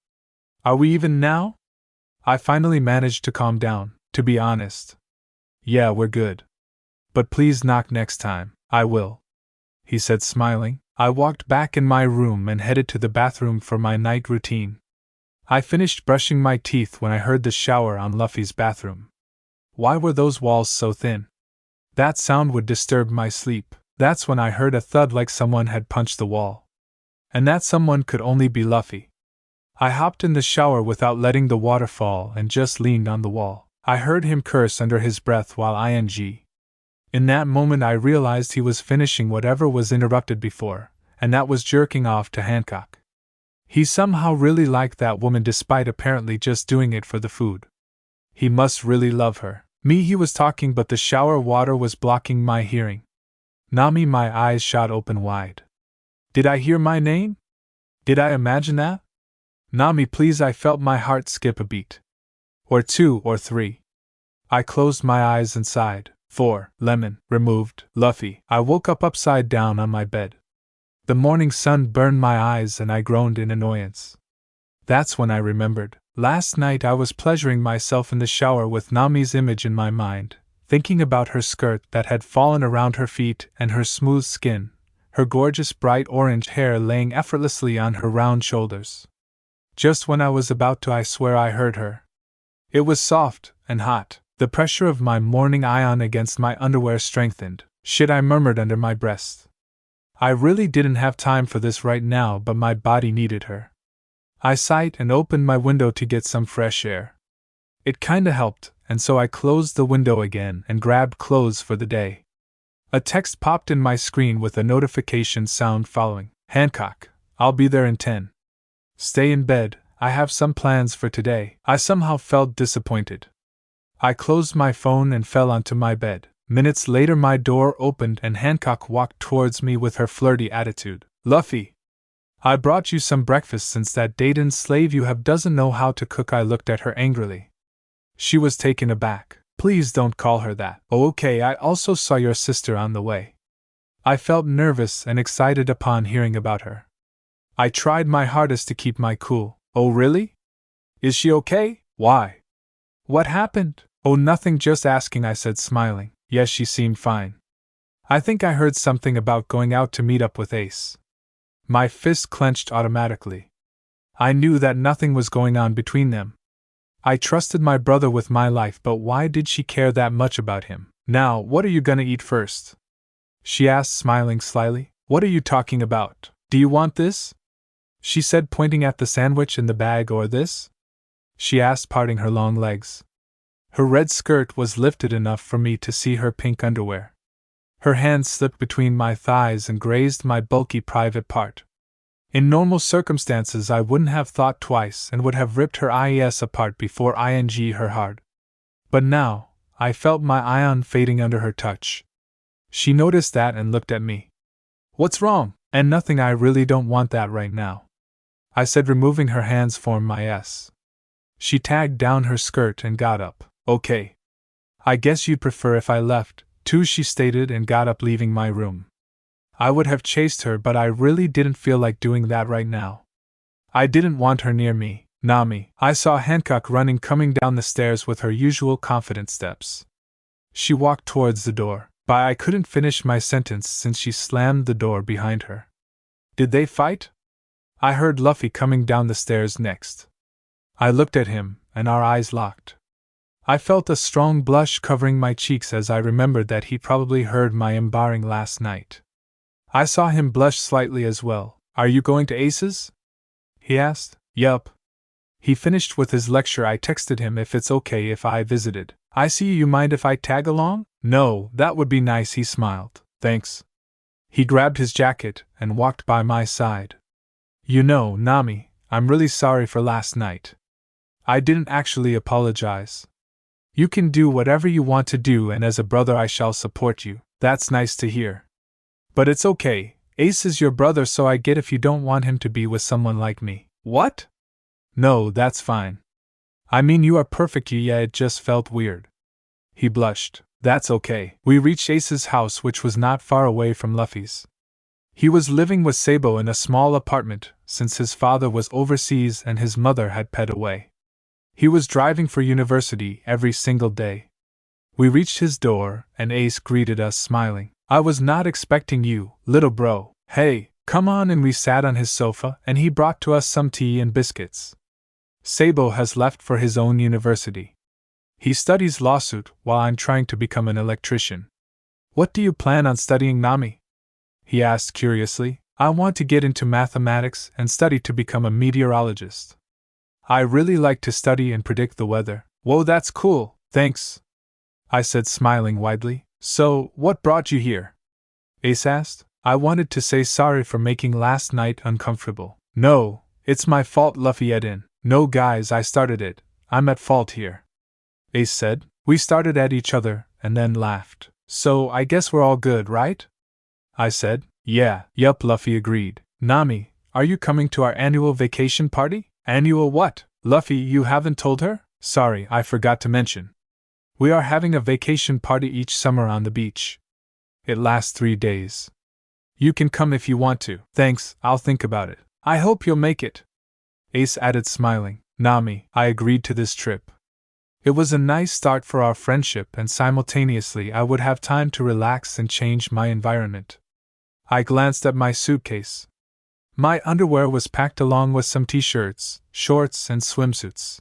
Are we even now?" I finally managed to calm down. "To be honest, yeah, we're good. But please knock next time." "I will," he said, smiling. I walked back in my room and headed to the bathroom for my night routine. I finished brushing my teeth when I heard the shower on Luffy's bathroom. Why were those walls so thin? That sound would disturb my sleep. That's when I heard a thud like someone had punched the wall. And that someone could only be Luffy. I hopped in the shower without letting the water fall and just leaned on the wall. I heard him curse under his breath while ing. In that moment I realized he was finishing whatever was interrupted before, and that was jerking off to Hancock. He somehow really liked that woman despite apparently just doing it for the food. He must really love her. Me, he was talking, but the shower water was blocking my hearing. "Nami," my eyes shot open wide. Did I hear my name? Did I imagine that? Nami, please, I felt my heart skip a beat. Or 2 or 3. I closed my eyes and sighed. 4. Lemon. Removed. Luffy. I woke up upside down on my bed. The morning sun burned my eyes and I groaned in annoyance. That's when I remembered. Last night I was pleasuring myself in the shower with Nami's image in my mind, thinking about her skirt that had fallen around her feet and her smooth skin, her gorgeous bright orange hair laying effortlessly on her round shoulders. Just when I was about to, I swear I heard her. It was soft and hot. The pressure of my morning ion against my underwear strengthened. Shit, I murmured under my breath. I really didn't have time for this right now, but my body needed her. I sighed and opened my window to get some fresh air. It kinda helped, and so I closed the window again and grabbed clothes for the day. A text popped in my screen with a notification sound following. Hancock, I'll be there in 10. Stay in bed, I have some plans for today. I somehow felt disappointed. I closed my phone and fell onto my bed. Minutes later my door opened and Hancock walked towards me with her flirty attitude. Luffy, I brought you some breakfast since that Dayton slave you have doesn't know how to cook. I looked at her angrily. She was taken aback. Please don't call her that. Oh, okay, I also saw your sister on the way. I felt nervous and excited upon hearing about her. I tried my hardest to keep my cool. Oh, really? Is she okay? Why? What happened? Oh, nothing, just asking, I said, smiling. Yes, she seemed fine. I think I heard something about going out to meet up with Ace. My fist clenched automatically. I knew that nothing was going on between them. I trusted my brother with my life, but why did she care that much about him? Now, what are you gonna eat first? She asked, smiling slyly. What are you talking about? Do you want this? She said, pointing at the sandwich in the bag. Or this? She asked, parting her long legs. Her red skirt was lifted enough for me to see her pink underwear. Her hand slipped between my thighs and grazed my bulky private part. In normal circumstances I wouldn't have thought twice and would have ripped her IES apart before ing her hard. But now, I felt my ion fading under her touch. She noticed that and looked at me. What's wrong? And nothing, I really don't want that right now, I said, removing her hands from my S. She tagged down her skirt and got up. Okay. I guess you'd prefer if I left, too, she stated, and got up, leaving my room. I would have chased her, but I really didn't feel like doing that right now. I didn't want her near me. Nami. I saw Hancock running, coming down the stairs with her usual confident steps. She walked towards the door, but I couldn't finish my sentence since she slammed the door behind her. Did they fight? I heard Luffy coming down the stairs next. I looked at him, and our eyes locked. I felt a strong blush covering my cheeks as I remembered that he probably heard my embarring last night. I saw him blush slightly as well. Are you going to Ace's? He asked. Yup. He finished with his lecture. I texted him if it's okay if I visited. I see. You mind if I tag along? No, that would be nice, he smiled. Thanks. He grabbed his jacket and walked by my side. You know, Nami, I'm really sorry for last night. I didn't actually apologize. You can do whatever you want to do, and as a brother I shall support you. That's nice to hear. But it's okay, Ace is your brother, so I get if you don't want him to be with someone like me. What? No, that's fine. I mean, you are perfect. Yeah, it just felt weird. He blushed. That's okay. We reached Ace's house, which was not far away from Luffy's. He was living with Sabo in a small apartment, since his father was overseas and his mother had passed away. He was driving for university every single day. We reached his door, and Ace greeted us, smiling. I was not expecting you, little bro. Hey, come on in. We sat on his sofa, and he brought to us some tea and biscuits. Sabo has left for his own university. He studies lawsuit while I'm trying to become an electrician. What do you plan on studying, Nami? He asked curiously. I want to get into mathematics and study to become a meteorologist. I really like to study and predict the weather. Whoa, that's cool, thanks, I said, smiling widely. So, what brought you here? Ace asked. I wanted to say sorry for making last night uncomfortable. No, it's my fault, Luffy added in. No guys, I started it. I'm at fault here, Ace said. We started at each other, and then laughed. So, I guess we're all good, right? I said. Yeah, yup, Luffy agreed. Nami, are you coming to our annual vacation party? Annual what? Luffy, you haven't told her? Sorry, I forgot to mention. We are having a vacation party each summer on the beach. It lasts 3 days. You can come if you want to. Thanks, I'll think about it. I hope you'll make it. Ace added, smiling. Nami, I agreed to this trip. It was a nice start for our friendship, and simultaneously I would have time to relax and change my environment. I glanced at my suitcase. My underwear was packed along with some t-shirts, shorts, and swimsuits.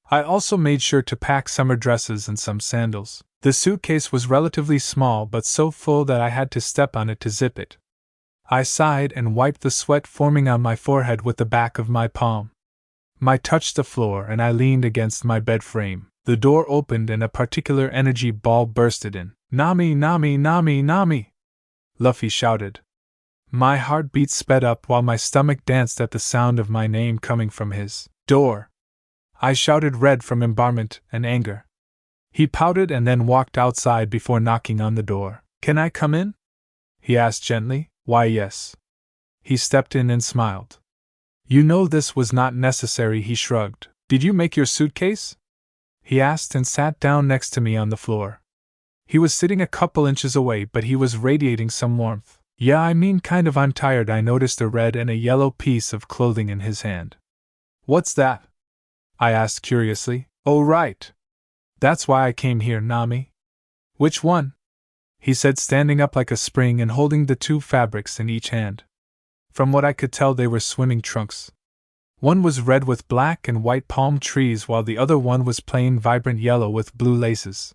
I also made sure to pack summer dresses and some sandals. The suitcase was relatively small but so full that I had to step on it to zip it. I sighed and wiped the sweat forming on my forehead with the back of my palm. I touched the floor and I leaned against my bed frame. The door opened and a particular energy ball bursted in. Nami, Nami, Nami, Nami! Luffy shouted. My heartbeat sped up while my stomach danced at the sound of my name coming from his door. I shouted, red from embarrassment and anger. He pouted and then walked outside before knocking on the door. Can I come in? He asked gently. Why, yes. He stepped in and smiled. You know this was not necessary, he shrugged. Did you make your suitcase? He asked and sat down next to me on the floor. He was sitting a couple inches away, but he was radiating some warmth. Yeah, I mean kind of. I'm tired. I noticed a red and a yellow piece of clothing in his hand. What's that? I asked curiously. Oh, right. That's why I came here, Nami. Which one? He said, standing up like a spring and holding the 2 fabrics in each hand. From what I could tell, they were swimming trunks. One was red with black and white palm trees, while the other one was plain vibrant yellow with blue laces.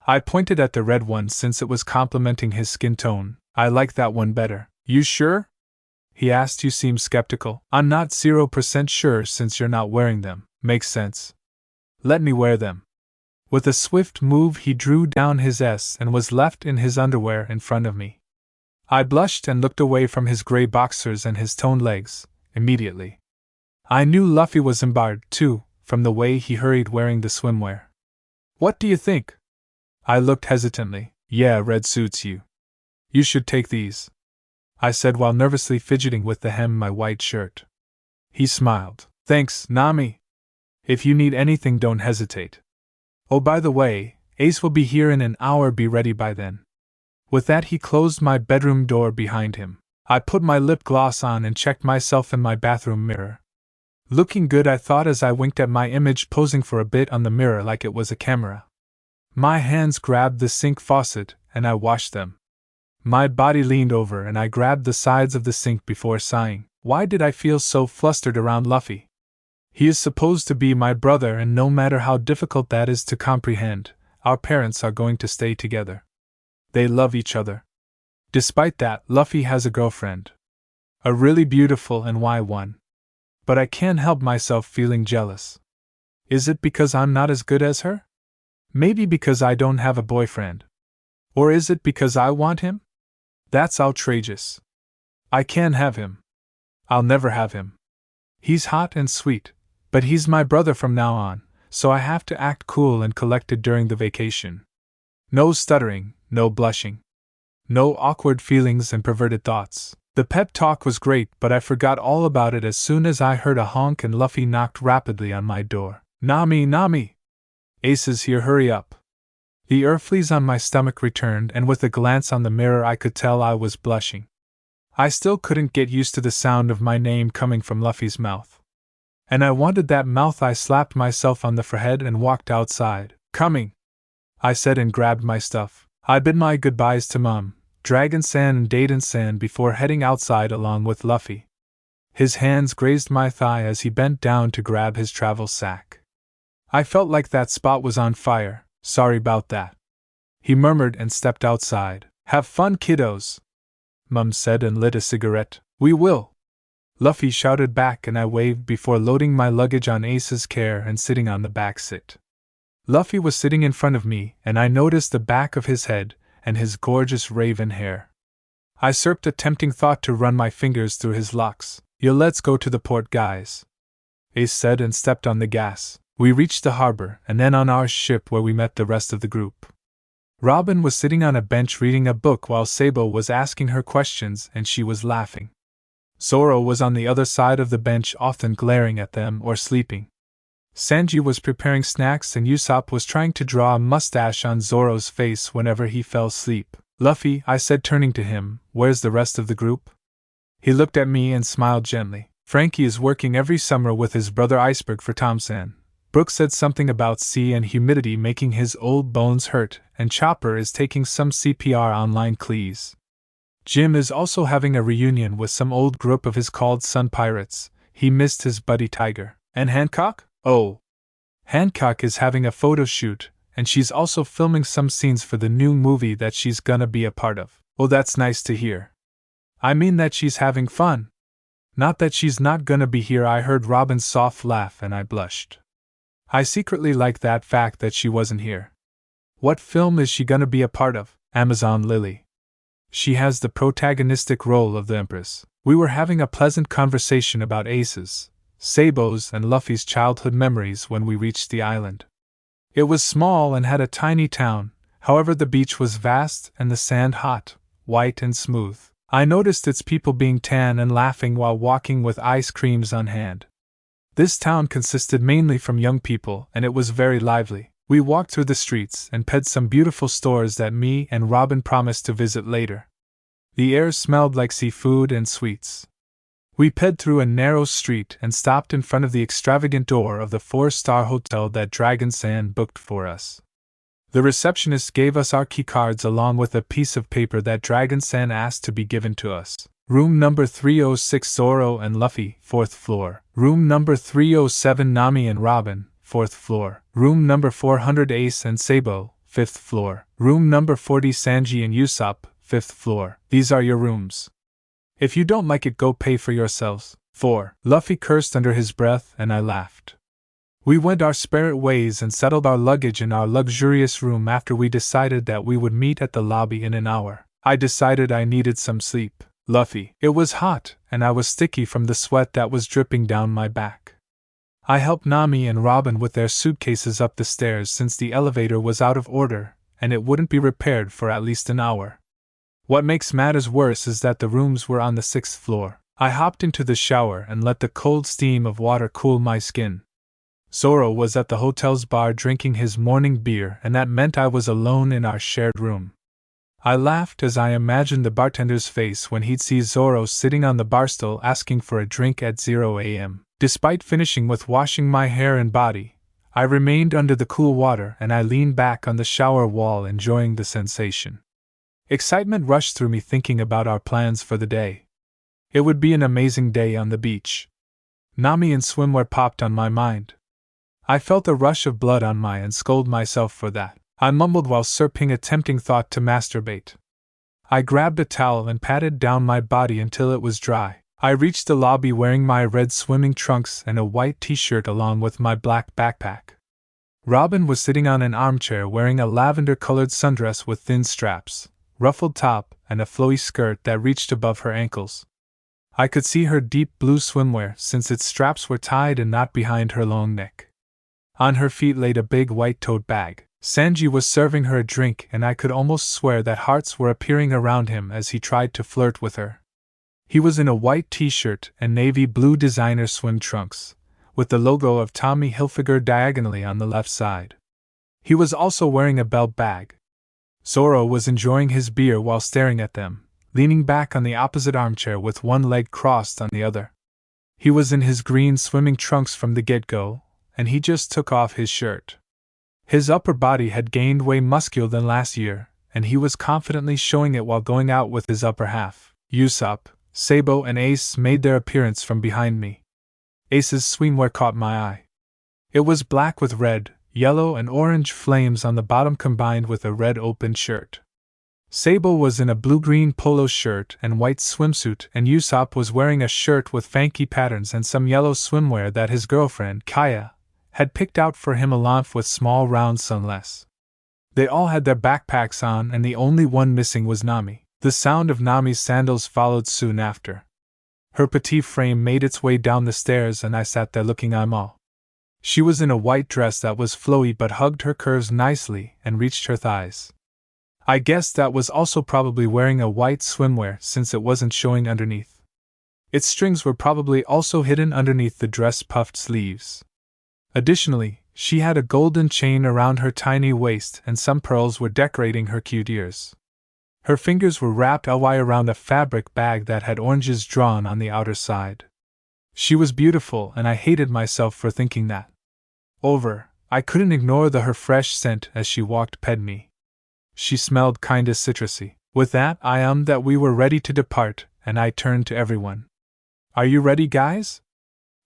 I pointed at the red one since it was complementing his skin tone. I like that one better. You sure? He asked. You seem skeptical. I'm not 0% sure since you're not wearing them. Makes sense. Let me wear them. With a swift move, he drew down his S and was left in his underwear in front of me. I blushed and looked away from his gray boxers and his toned legs, immediately. I knew Luffy was embarrassed, too, from the way he hurried wearing the swimwear. What do you think? I looked hesitantly. Yeah, red suits you. You should take these, I said while nervously fidgeting with the hem of my white shirt. He smiled. Thanks, Nami. If you need anything, don't hesitate. Oh, by the way, Ace will be here in an hour. Be ready by then. With that, he closed my bedroom door behind him. I put my lip gloss on and checked myself in my bathroom mirror. Looking good, I thought as I winked at my image posing for a bit on the mirror like it was a camera. My hands grabbed the sink faucet and I washed them. My body leaned over and I grabbed the sides of the sink before sighing. Why did I feel so flustered around Luffy? He is supposed to be my brother, and no matter how difficult that is to comprehend, our parents are going to stay together. They love each other. Despite that, Luffy has a girlfriend. A really beautiful and wise one. But I can't help myself feeling jealous. Is it because I'm not as good as her? Maybe because I don't have a boyfriend. Or is it because I want him? That's outrageous. I can't have him. I'll never have him. He's hot and sweet, but he's my brother from now on, so I have to act cool and collected during the vacation. No stuttering, no blushing. No awkward feelings and perverted thoughts. The pep talk was great, but I forgot all about it as soon as I heard a honk and Luffy knocked rapidly on my door. Nami, Nami! Ace is here, hurry up. The earfleas on my stomach returned, and with a glance on the mirror I could tell I was blushing. I still couldn't get used to the sound of my name coming from Luffy's mouth. And I wanted that mouth. I slapped myself on the forehead and walked outside. Coming, I said and grabbed my stuff. I bid my goodbyes to Mom, Dragon-san and Dayton-san before heading outside along with Luffy. His hands grazed my thigh as he bent down to grab his travel sack. I felt like that spot was on fire. Sorry about that, he murmured and stepped outside. Have fun, kiddos, Mum said and lit a cigarette. We will, Luffy shouted back, and I waved before loading my luggage on Ace's care and sitting on the back seat. Luffy was sitting in front of me, and I noticed the back of his head and his gorgeous raven hair. I usurped a tempting thought to run my fingers through his locks. Yo, let's go to the port, guys, Ace said and stepped on the gas. We reached the harbor and then on our ship, where we met the rest of the group. Robin was sitting on a bench reading a book while Sabo was asking her questions and she was laughing. Zoro was on the other side of the bench, often glaring at them or sleeping. Sanji was preparing snacks and Usopp was trying to draw a mustache on Zoro's face whenever he fell asleep. "Luffy," I said, turning to him, "where's the rest of the group?" He looked at me and smiled gently. "Frankie is working every summer with his brother Iceberg for Thompson. Brooke said something about sea and humidity making his old bones hurt, and Chopper is taking some CPR online clees. Jim is also having a reunion with some old group of his called Sun Pirates. He missed his buddy Tiger. And Hancock? Oh, Hancock is having a photo shoot, and she's also filming some scenes for the new movie that she's gonna be a part of." "Well, that's nice to hear. I mean that she's having fun. Not that she's not gonna be here." I heard Robin's soft laugh and I blushed. I secretly liked that fact that she wasn't here. "What film is she gonna be a part of?" "Amazon Lily. She has the protagonistic role of the Empress." We were having a pleasant conversation about Ace's, Sabo's, and Luffy's childhood memories when we reached the island. It was small and had a tiny town, however the beach was vast and the sand hot, white and smooth. I noticed its people being tan and laughing while walking with ice creams on hand. This town consisted mainly from young people and it was very lively. We walked through the streets and passed some beautiful stores that me and Robin promised to visit later. The air smelled like seafood and sweets. We passed through a narrow street and stopped in front of the extravagant door of the 4-star hotel that Dragon-san booked for us. The receptionist gave us our key cards along with a piece of paper that Dragon-san asked to be given to us. "Room number 306 Zoro and Luffy, 4th floor. Room number 307 Nami and Robin, 4th floor. Room number 400 Ace and Sabo, 5th floor. Room number 40 Sanji and Usopp, 5th floor. These are your rooms. If you don't like it, go pay for yourselves." 4. Luffy cursed under his breath and I laughed. We went our separate ways and settled our luggage in our luxurious room after we decided that we would meet at the lobby in an hour. I decided I needed some sleep. "Luffy." It was hot, and I was sticky from the sweat that was dripping down my back. I helped Nami and Robin with their suitcases up the stairs since the elevator was out of order, and it wouldn't be repaired for at least an hour. What makes matters worse is that the rooms were on the 6th floor. I hopped into the shower and let the cold steam of water cool my skin. Zoro was at the hotel's bar drinking his morning beer, and that meant I was alone in our shared room. I laughed as I imagined the bartender's face when he'd see Zoro sitting on the bar stool asking for a drink at 0 a.m. Despite finishing with washing my hair and body, I remained under the cool water and I leaned back on the shower wall enjoying the sensation. Excitement rushed through me thinking about our plans for the day. It would be an amazing day on the beach. Nami and swimwear popped on my mind. I felt a rush of blood on my and scolded myself for that. I mumbled while surfing a tempting thought to masturbate. I grabbed a towel and patted down my body until it was dry. I reached the lobby wearing my red swimming trunks and a white t-shirt along with my black backpack. Robin was sitting on an armchair wearing a lavender-colored sundress with thin straps, ruffled top, and a flowy skirt that reached above her ankles. I could see her deep blue swimwear since its straps were tied and not behind her long neck. On her feet laid a big white tote bag. Sanji was serving her a drink and I could almost swear that hearts were appearing around him as he tried to flirt with her. He was in a white t-shirt and navy blue designer swim trunks, with the logo of Tommy Hilfiger diagonally on the left side. He was also wearing a belt bag. Zoro was enjoying his beer while staring at them, leaning back on the opposite armchair with one leg crossed on the other. He was in his green swimming trunks from the get-go, and he just took off his shirt. His upper body had gained way muscular than last year, and he was confidently showing it while going out with his upper half. Usopp, Sabo, and Ace made their appearance from behind me. Ace's swimwear caught my eye. It was black with red, yellow, and orange flames on the bottom combined with a red open shirt. Sabo was in a blue-green polo shirt and white swimsuit, and Usopp was wearing a shirt with funky patterns and some yellow swimwear that his girlfriend, Kaya, had picked out for him along with small round sunglasses. They all had their backpacks on and the only one missing was Nami. The sound of Nami's sandals followed soon after. Her petite frame made its way down the stairs and I sat there looking at all. She was in a white dress that was flowy but hugged her curves nicely and reached her thighs. I guessed that was also probably wearing a white swimwear since it wasn't showing underneath. Its strings were probably also hidden underneath the dress puffed sleeves. Additionally, she had a golden chain around her tiny waist and some pearls were decorating her cute ears. Her fingers were wrapped around a fabric bag that had oranges drawn on the outer side. She was beautiful and I hated myself for thinking that. I couldn't ignore her fresh scent as she walked past me. She smelled kinda citrusy. With that, that we were ready to depart, and I turned to everyone. Are you ready, guys?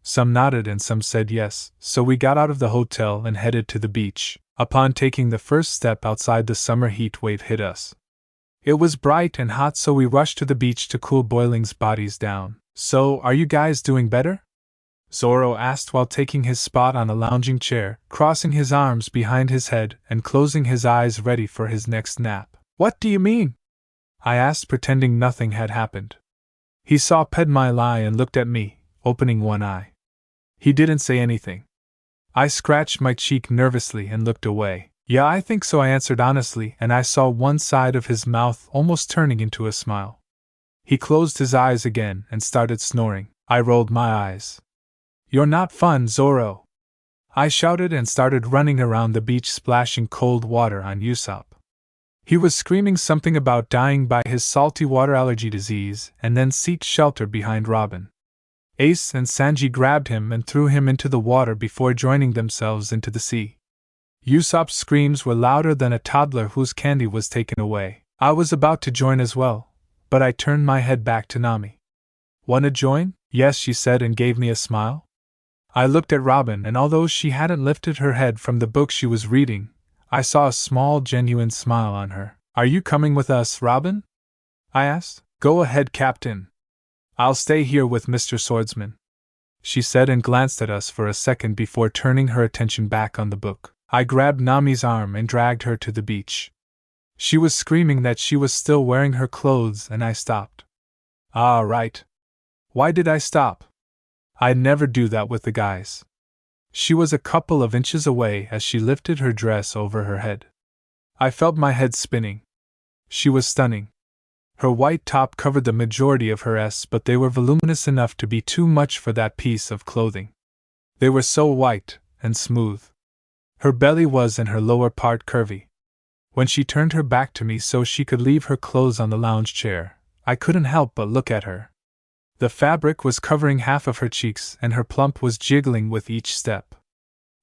Some nodded and some said yes, so we got out of the hotel and headed to the beach. Upon taking the first step outside, the summer heat wave hit us. It was bright and hot, so we rushed to the beach to cool boiling's bodies down. So, are you guys doing better? Zoro asked while taking his spot on a lounging chair, crossing his arms behind his head and closing his eyes ready for his next nap. What do you mean? I asked, pretending nothing had happened. He saw my lie and looked at me, opening one eye. He didn't say anything. I scratched my cheek nervously and looked away. Yeah, I think so, I answered honestly, and I saw one side of his mouth almost turning into a smile. He closed his eyes again and started snoring. I rolled my eyes. You're not fun, Zoro! I shouted and started running around the beach, splashing cold water on Usopp. He was screaming something about dying by his salty water allergy disease and then seek shelter behind Robin. Ace and Sanji grabbed him and threw him into the water before joining themselves into the sea. Usopp's screams were louder than a toddler whose candy was taken away. I was about to join as well, but I turned my head back to Nami. Wanna join? Yes, she said and gave me a smile. I looked at Robin, and although she hadn't lifted her head from the book she was reading, I saw a small, genuine smile on her. Are you coming with us, Robin? I asked. Go ahead, Captain. I'll stay here with Mr. Swordsman, she said and glanced at us for a second before turning her attention back on the book. I grabbed Nami's arm and dragged her to the beach. She was screaming that she was still wearing her clothes and I stopped. Ah, right. Why did I stop? I'd never do that with the guys. She was a couple of inches away as she lifted her dress over her head. I felt my head spinning. She was stunning. Her white top covered the majority of her ass, but they were voluminous enough to be too much for that piece of clothing. They were so white and smooth. Her belly was and her lower part curvy. When she turned her back to me so she could leave her clothes on the lounge chair, I couldn't help but look at her. The fabric was covering half of her cheeks and her plump was jiggling with each step.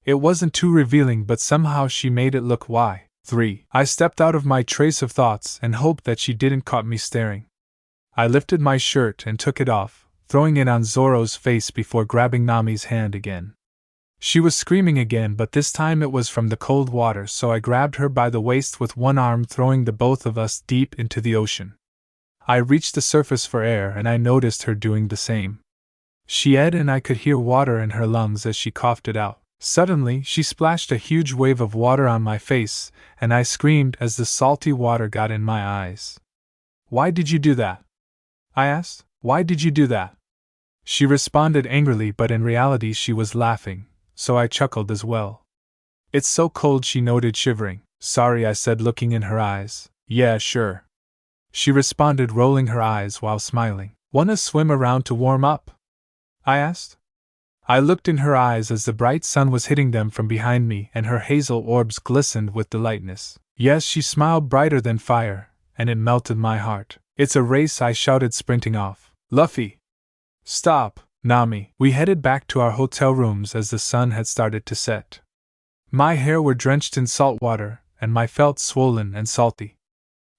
It wasn't too revealing, but somehow she made it look Y3. I stepped out of my trace of thoughts and hoped that she didn't caught me staring. I lifted my shirt and took it off, throwing it on Zoro's face before grabbing Nami's hand again. She was screaming again, but this time it was from the cold water, so I grabbed her by the waist with one arm, throwing the both of us deep into the ocean. I reached the surface for air and I noticed her doing the same. She ed and I could hear water in her lungs as she coughed it out. Suddenly, she splashed a huge wave of water on my face, and I screamed as the salty water got in my eyes. Why did you do that? I asked. Why did you do that? She responded angrily, but in reality she was laughing, so I chuckled as well. It's so cold, she noted, shivering. Sorry, I said, looking in her eyes. Yeah, sure. She responded, rolling her eyes while smiling. Wanna swim around to warm up? I asked. I looked in her eyes as the bright sun was hitting them from behind me and her hazel orbs glistened with delightness. Yes, she smiled brighter than fire, and it melted my heart. It's a race, I shouted, sprinting off. Luffy! Stop, Nami! We headed back to our hotel rooms as the sun had started to set. My hair were drenched in salt water, and my felt swollen and salty.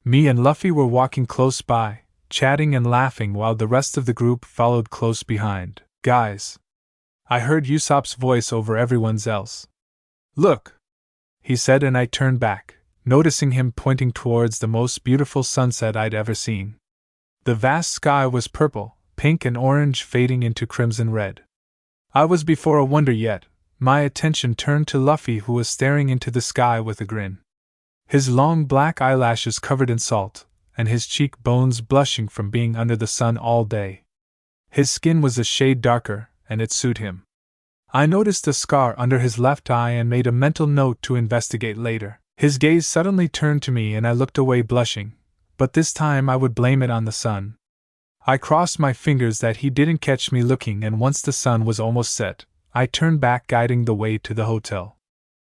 Me and Luffy were walking close by, chatting and laughing while the rest of the group followed close behind. Guys! I heard Usopp's voice over everyone else. Look! He said, and I turned back, noticing him pointing towards the most beautiful sunset I'd ever seen. The vast sky was purple, pink and orange fading into crimson red. I was before a wonder yet. My attention turned to Luffy, who was staring into the sky with a grin. His long black eyelashes covered in salt, and his cheekbones blushing from being under the sun all day. His skin was a shade darker, and it suited him. I noticed a scar under his left eye and made a mental note to investigate later. His gaze suddenly turned to me and I looked away blushing, but this time I would blame it on the sun. I crossed my fingers that he didn't catch me looking, and once the sun was almost set, I turned back, guiding the way to the hotel.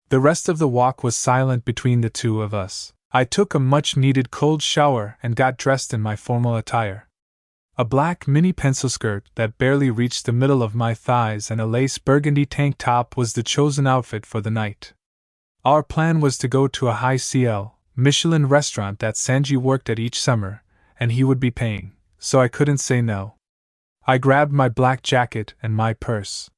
The rest of the walk was silent between the two of us. I took a much-needed cold shower and got dressed in my formal attire. A black mini pencil skirt that barely reached the middle of my thighs and a lace burgundy tank top was the chosen outfit for the night. Our plan was to go to a high CL Michelin restaurant that Sanji worked at each summer, and he would be paying, so I couldn't say no. I grabbed my black jacket and my purse.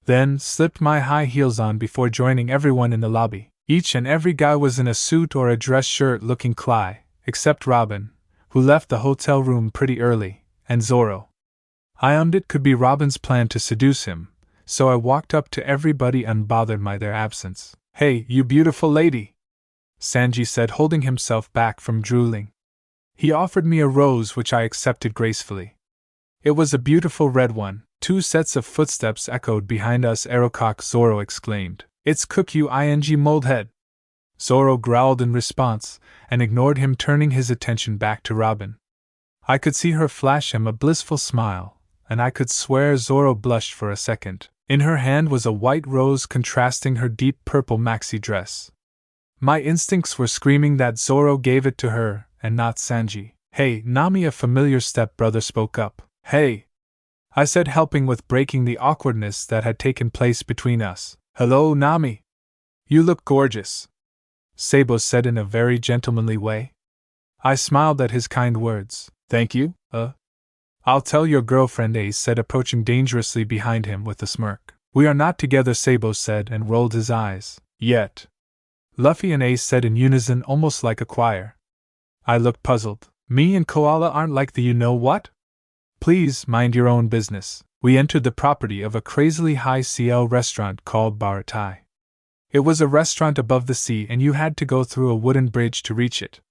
Then slipped my high heels on before joining everyone in the lobby. Each and every guy was in a suit or a dress shirt looking cly, except Robin, who left the hotel room pretty early, and Zoro. I it could be Robin's plan to seduce him, so I walked up to everybody unbothered by their absence. "Hey, you beautiful lady," Sanji said, holding himself back from drooling. He offered me a rose, which I accepted gracefully. It was a beautiful red one. 2 sets of footsteps echoed behind us. Hancock, Zoro exclaimed. "It's Cook, you moldhead." Zoro growled in response, and ignored him, turning his attention back to Robin. I could see her flash him a blissful smile, and I could swear Zoro blushed for a second. In her hand was a white rose contrasting her deep purple maxi dress. My instincts were screaming that Zoro gave it to her, and not Sanji. "Hey, Nami," a familiar stepbrother spoke up. "Hey," I said, helping with breaking the awkwardness that had taken place between us. "Hello, Nami. You look gorgeous," Sabo said in a very gentlemanly way. I smiled at his kind words. "Thank you, I'll tell your girlfriend," Ace said, approaching dangerously behind him with a smirk. "We are not together," Sabo said, and rolled his eyes. "Yet," Luffy and Ace said in unison, almost like a choir. I looked puzzled. "Me and Koala aren't like the you-know-what?" "Please mind your own business." We entered the property of a crazily high CL restaurant called Baratie. It was a restaurant above the sea, and you had to go through a wooden bridge to reach it.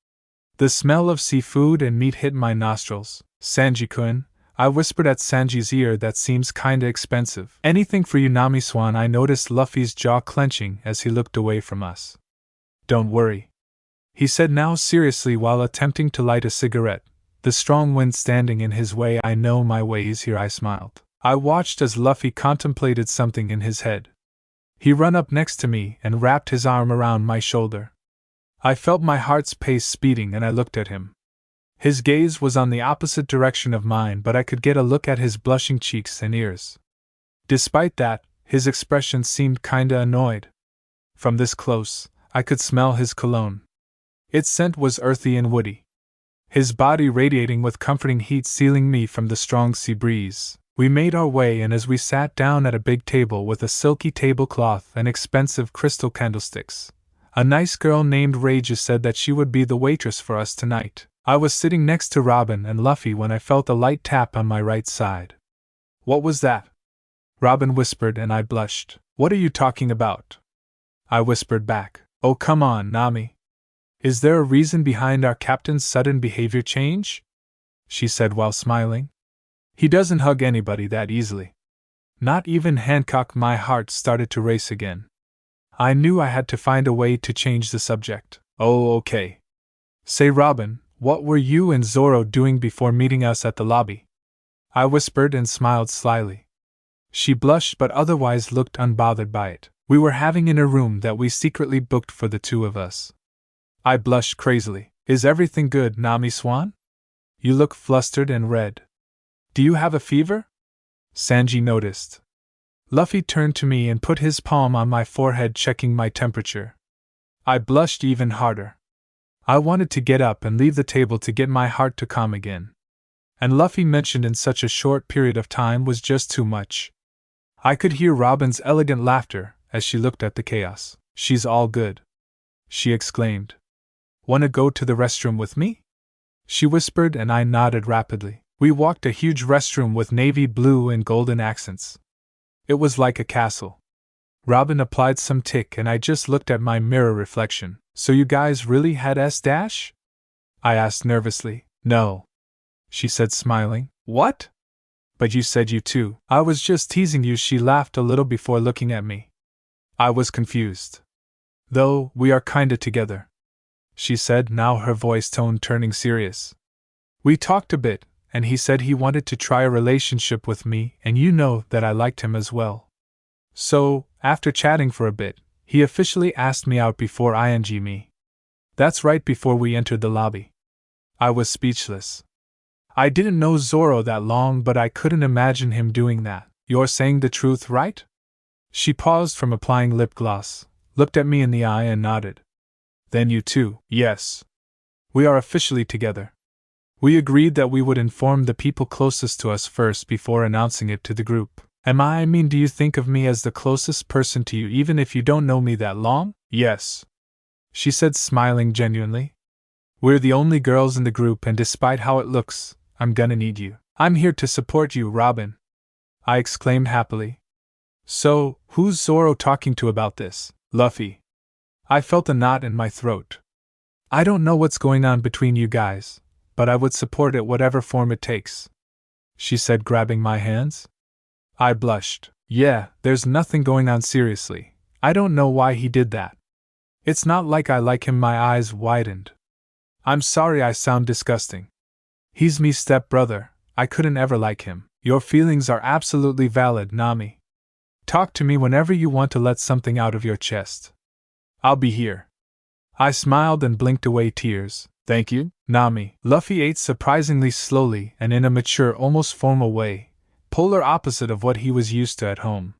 The smell of seafood and meat hit my nostrils. "Sanji-kun," I whispered at Sanji's ear, "that seems kinda expensive." "Anything for you, Nami-swan." I noticed Luffy's jaw clenching as he looked away from us. "Don't worry," he said now seriously while attempting to light a cigarette, the strong wind standing in his way. "I know my ways here," I smiled. I watched as Luffy contemplated something in his head. He ran up next to me and wrapped his arm around my shoulder. I felt my heart's pace speeding, and I looked at him. His gaze was on the opposite direction of mine, but I could get a look at his blushing cheeks and ears. Despite that, his expression seemed kinda annoyed. From this close, I could smell his cologne. Its scent was earthy and woody. His body radiating with comforting heat, sealing me from the strong sea breeze. We made our way, and as we sat down at a big table with a silky tablecloth and expensive crystal candlesticks, a nice girl named Raja said that she would be the waitress for us tonight. I was sitting next to Robin and Luffy when I felt a light tap on my right side. "What was that?" Robin whispered, and I blushed. "What are you talking about?" I whispered back. "Oh, come on, Nami. Is there a reason behind our captain's sudden behavior change?" she said while smiling. "He doesn't hug anybody that easily. Not even Hancock." My heart started to race again. I knew I had to find a way to change the subject. "Oh, okay. Say, Robin, what were you and Zoro doing before meeting us at the lobby?" I whispered and smiled slyly. She blushed but otherwise looked unbothered by it. "We were having in a room that we secretly booked for the two of us." I blushed crazily. "Is everything good, Nami-swan? You look flustered and red. Do you have a fever?" Sanji noticed. Luffy turned to me and put his palm on my forehead, checking my temperature. I blushed even harder. I wanted to get up and leave the table to get my heart to calm again. And Luffy mentioned in such a short period of time was just too much. I could hear Robin's elegant laughter as she looked at the chaos. "She's all good," she exclaimed. "Wanna go to the restroom with me?" she whispered, and I nodded rapidly. We walked a huge restroom with navy blue and golden accents. It was like a castle. Robin applied some tick, and I just looked at my mirror reflection. "So you guys really had S-dash?" I asked nervously. "No," she said, smiling. "What? But you said you too." "I was just teasing you," she laughed a little before looking at me. I was confused. "Though, we are kinda together," she said, now her voice tone turning serious. We talked a bit, and he said he wanted to try a relationship with me, and you know that I liked him as well. So, after chatting for a bit, he officially asked me out before ing me. That's right before we entered the lobby. I was speechless. I didn't know Zoro that long, but I couldn't imagine him doing that. You're saying the truth, right? She paused from applying lip gloss, looked at me in the eye and nodded. Then you too. Yes. We are officially together. We agreed that we would inform the people closest to us first before announcing it to the group. Do you think of me as the closest person to you even if you don't know me that long? Yes. She said, smiling genuinely. We're the only girls in the group, and despite how it looks, I'm gonna need you. I'm here to support you, Robin, I exclaimed happily. So, who's Zoro talking to about this? Luffy. I felt a knot in my throat. I don't know what's going on between you guys, but I would support it whatever form it takes, she said, grabbing my hands. I blushed. Yeah, there's nothing going on, seriously. I don't know why he did that. It's not like I like him. My eyes widened. I'm sorry I sound disgusting. He's me step-brother. I couldn't ever like him. Your feelings are absolutely valid, Nami. Talk to me whenever you want to let something out of your chest. I'll be here. I smiled and blinked away tears. Thank you, Nami. Luffy ate surprisingly slowly and in a mature, almost formal way, polar opposite of what he was used to at home.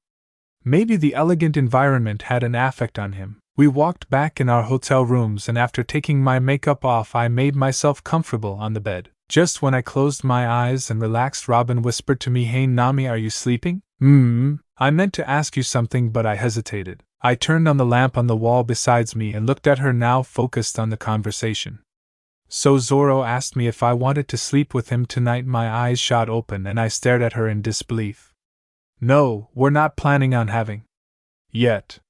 Maybe the elegant environment had an effect on him. We walked back in our hotel rooms, and after taking my makeup off, I made myself comfortable on the bed. Just when I closed my eyes and relaxed, Robin whispered to me, Hey Nami, are you sleeping? I meant to ask you something, but I hesitated. I turned on the lamp on the wall beside me and looked at her, now focused on the conversation. So Zoro asked me if I wanted to sleep with him tonight. My eyes shot open and I stared at her in disbelief. No, we're not planning on having. Yet.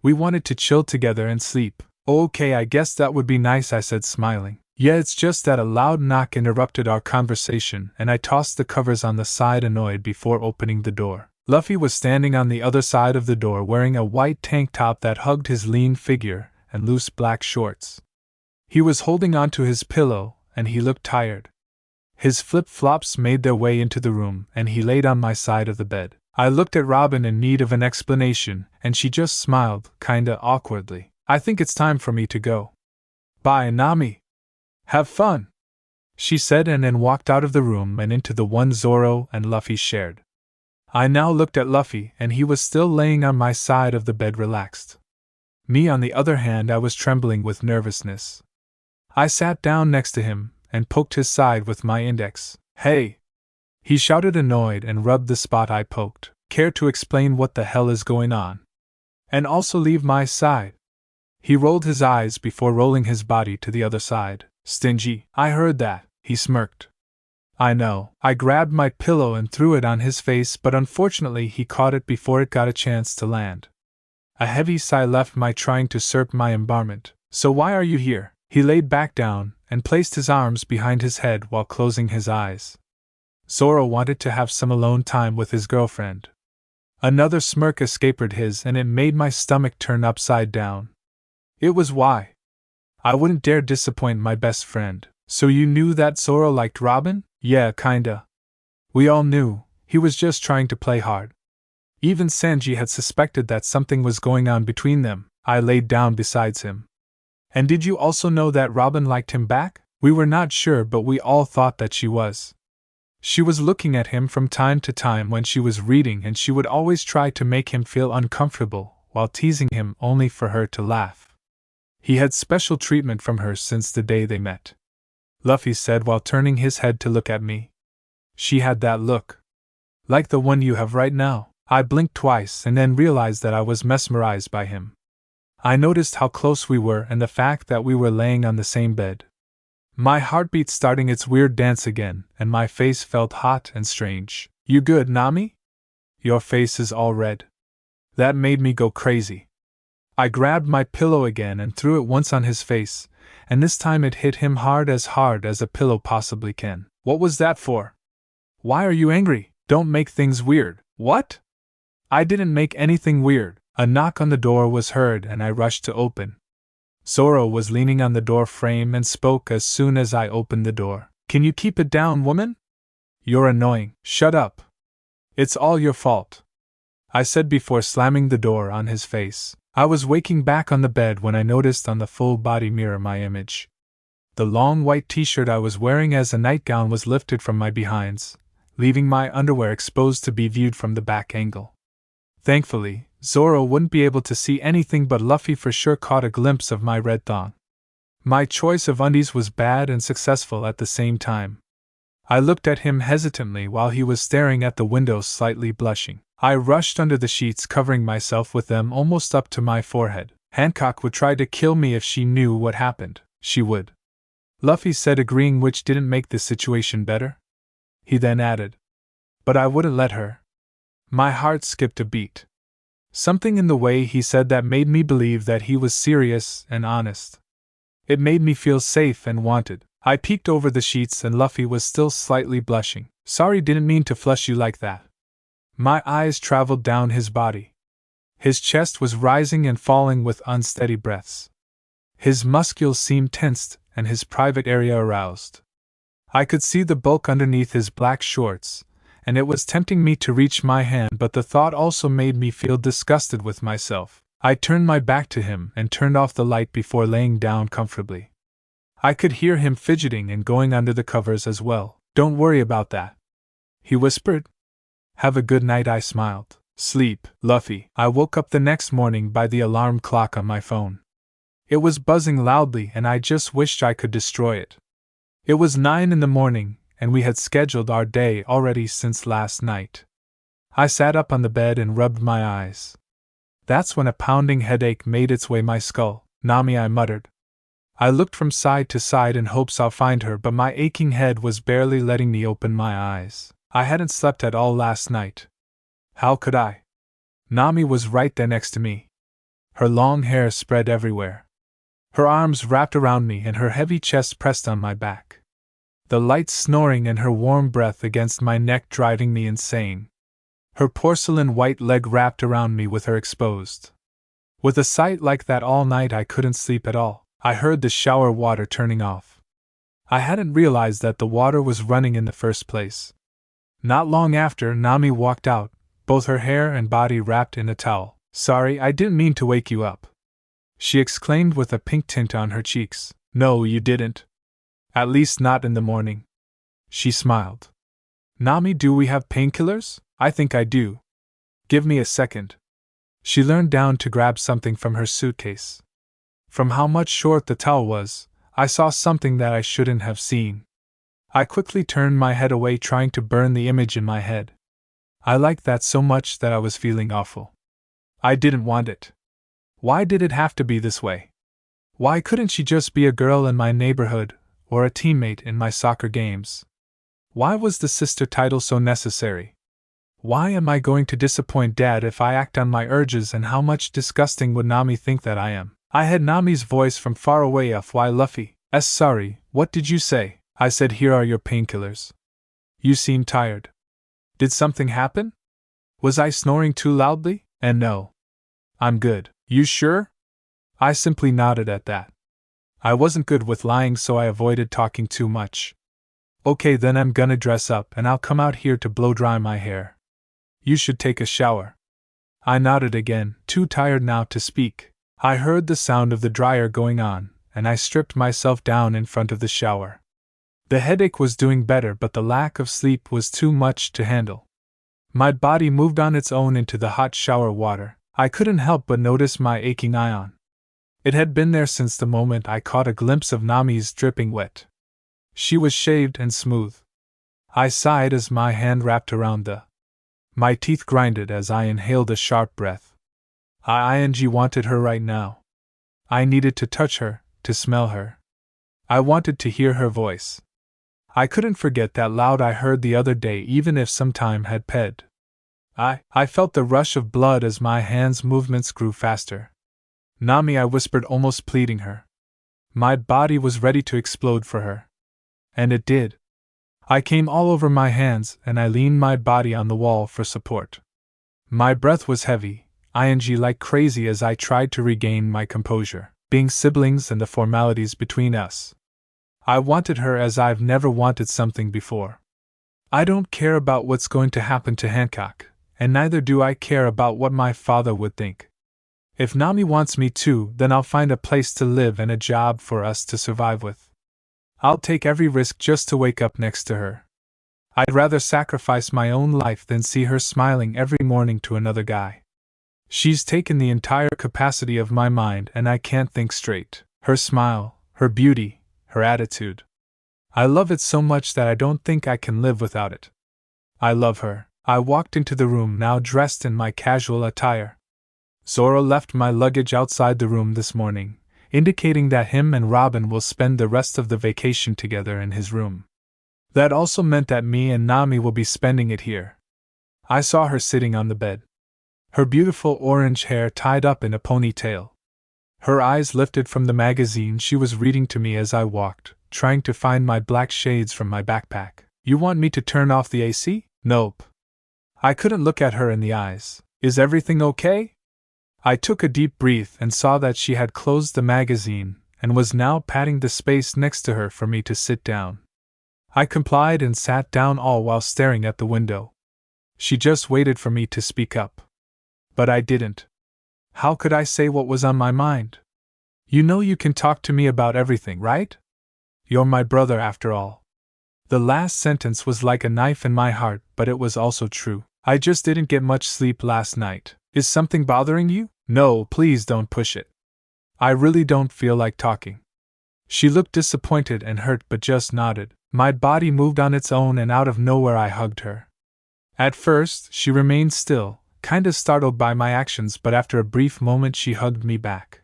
We wanted to chill together and sleep. Okay, I guess that would be nice, I said, smiling. Yeah, it's just that a loud knock interrupted our conversation, and I tossed the covers on the side, annoyed, before opening the door. Luffy was standing on the other side of the door, wearing a white tank top that hugged his lean figure and loose black shorts. He was holding onto his pillow, and he looked tired. His flip-flops made their way into the room, and he laid on my side of the bed. I looked at Robin in need of an explanation, and she just smiled, kinda awkwardly. I think it's time for me to go. Bye, Nami. Have fun, she said, and then walked out of the room and into the one Zoro and Luffy shared. I now looked at Luffy, and he was still laying on my side of the bed, relaxed. Me, on the other hand, I was trembling with nervousness. I sat down next to him and poked his side with my index. Hey! He shouted, annoyed, and rubbed the spot I poked. Care to explain what the hell is going on? And also leave my side? He rolled his eyes before rolling his body to the other side. Stingy. I heard that, he smirked. I know. I grabbed my pillow and threw it on his face, but unfortunately he caught it before it got a chance to land. A heavy sigh left my trying to usurp my embarment. So why are you here? He laid back down and placed his arms behind his head while closing his eyes. Zoro wanted to have some alone time with his girlfriend. Another smirk escaped his, and it made my stomach turn upside down. It was why. I wouldn't dare disappoint my best friend. So you knew that Zoro liked Robin? Yeah, kinda. We all knew. He was just trying to play hard. Even Sanji had suspected that something was going on between them. I laid down beside him. And did you also know that Robin liked him back? We were not sure, but we all thought that she was. She was looking at him from time to time when she was reading, and she would always try to make him feel uncomfortable while teasing him, only for her to laugh. He had special treatment from her since the day they met, Luffy said while turning his head to look at me. She had that look. Like the one you have right now. I blinked twice and then realized that I was mesmerized by him. I noticed how close we were and the fact that we were laying on the same bed. My heartbeat starting its weird dance again, and my face felt hot and strange. You good, Nami? Your face is all red. That made me go crazy. I grabbed my pillow again and threw it once on his face, and this time it hit him hard as a pillow possibly can. What was that for? Why are you angry? Don't make things weird. What? I didn't make anything weird. A knock on the door was heard and I rushed to open. Zoro was leaning on the door frame and spoke as soon as I opened the door. Can you keep it down, woman? You're annoying. Shut up. It's all your fault, I said before slamming the door on his face. I was waking back on the bed when I noticed on the full-body mirror my image. The long white t-shirt I was wearing as a nightgown was lifted from my behinds, leaving my underwear exposed to be viewed from the back angle. Thankfully, Zoro wouldn't be able to see anything, but Luffy for sure caught a glimpse of my red thong. My choice of undies was bad and successful at the same time. I looked at him hesitantly while he was staring at the window, slightly blushing. I rushed under the sheets, covering myself with them almost up to my forehead. Hancock would try to kill me if she knew what happened. She would, Luffy said, agreeing, which didn't make the situation better. He then added, but I wouldn't let her. My heart skipped a beat. Something in the way he said that made me believe that he was serious and honest. It made me feel safe and wanted. I peeked over the sheets and Luffy was still slightly blushing. Sorry, didn't mean to flush you like that. My eyes traveled down his body. His chest was rising and falling with unsteady breaths. His muscles seemed tensed and his private area aroused. I could see the bulk underneath his black shorts, and it was tempting me to reach my hand, but the thought also made me feel disgusted with myself. I turned my back to him and turned off the light before laying down comfortably. I could hear him fidgeting and going under the covers as well. Don't worry about that, he whispered. Have a good night, I smiled. Sleep, Luffy. I woke up the next morning by the alarm clock on my phone. It was buzzing loudly and I just wished I could destroy it. It was 9 in the morning, and we had scheduled our day already since last night. I sat up on the bed and rubbed my eyes. That's when a pounding headache made its way my skull. Nami, I muttered. I looked from side to side in hopes I'll find her, but my aching head was barely letting me open my eyes. I hadn't slept at all last night. How could I? Nami was right there next to me. Her long hair spread everywhere. Her arms wrapped around me and her heavy chest pressed on my back. The light snoring and her warm breath against my neck driving me insane. Her porcelain white leg wrapped around me with her exposed. With a sight like that all night I couldn't sleep at all. I heard the shower water turning off. I hadn't realized that the water was running in the first place. Not long after, Nami walked out, both her hair and body wrapped in a towel. Sorry, I didn't mean to wake you up, she exclaimed with a pink tint on her cheeks. No, you didn't. At least not in the morning. She smiled. Nami, do we have painkillers? I think I do. Give me a second. She leaned down to grab something from her suitcase. From how much short the towel was, I saw something that I shouldn't have seen. I quickly turned my head away, trying to burn the image in my head. I liked that so much that I was feeling awful. I didn't want it. Why did it have to be this way? Why couldn't she just be a girl in my neighborhood, or a teammate in my soccer games? Why was the sister title so necessary? Why am I going to disappoint Dad if I act on my urges, and how much disgusting would Nami think that I am? I had Nami's voice from far away off. Why, Luffy? Sorry, what did you say? I said, here are your painkillers. You seem tired. Did something happen? Was I snoring too loudly? And no. I'm good. You sure? I simply nodded at that. I wasn't good with lying, so I avoided talking too much. Okay, then I'm gonna dress up and I'll come out here to blow dry my hair. You should take a shower. I nodded again, too tired now to speak. I heard the sound of the dryer going on, and I stripped myself down in front of the shower. The headache was doing better, but the lack of sleep was too much to handle. My body moved on its own into the hot shower water. I couldn't help but notice my aching ion. It had been there since the moment I caught a glimpse of Nami's dripping wet. She was shaved and smooth. I sighed as my hand wrapped around the. My teeth grinded as I inhaled a sharp breath. I wanted her right now. I needed to touch her, to smell her. I wanted to hear her voice. I couldn't forget that loud I heard the other day, even if some time had passed. I felt the rush of blood as my hands' movements grew faster. Nami, I whispered, almost pleading her. My body was ready to explode for her. And it did. I came all over my hands and I leaned my body on the wall for support. My breath was heavy, like crazy as I tried to regain my composure, being siblings and the formalities between us. I wanted her as I've never wanted something before. I don't care about what's going to happen to Hancock, and neither do I care about what my father would think. If Nami wants me to, then I'll find a place to live and a job for us to survive with. I'll take every risk just to wake up next to her. I'd rather sacrifice my own life than see her smiling every morning to another guy. She's taken the entire capacity of my mind and I can't think straight. Her smile, her beauty, her attitude. I love it so much that I don't think I can live without it. I love her. I walked into the room now dressed in my casual attire. Zoro left my luggage outside the room this morning, indicating that him and Robin will spend the rest of the vacation together in his room. That also meant that me and Nami will be spending it here. I saw her sitting on the bed. Her beautiful orange hair tied up in a ponytail. Her eyes lifted from the magazine she was reading to me as I walked, trying to find my black shades from my backpack. You want me to turn off the AC? Nope. I couldn't look at her in the eyes. Is everything okay? I took a deep breath and saw that she had closed the magazine and was now patting the space next to her for me to sit down. I complied and sat down, all while staring at the window. She just waited for me to speak up. But I didn't. How could I say what was on my mind? You know you can talk to me about everything, right? You're my brother after all. The last sentence was like a knife in my heart, but it was also true. I just didn't get much sleep last night. Is something bothering you? No, please don't push it. I really don't feel like talking. She looked disappointed and hurt but just nodded. My body moved on its own and out of nowhere I hugged her. At first, she remained still, kinda startled by my actions, but after a brief moment she hugged me back.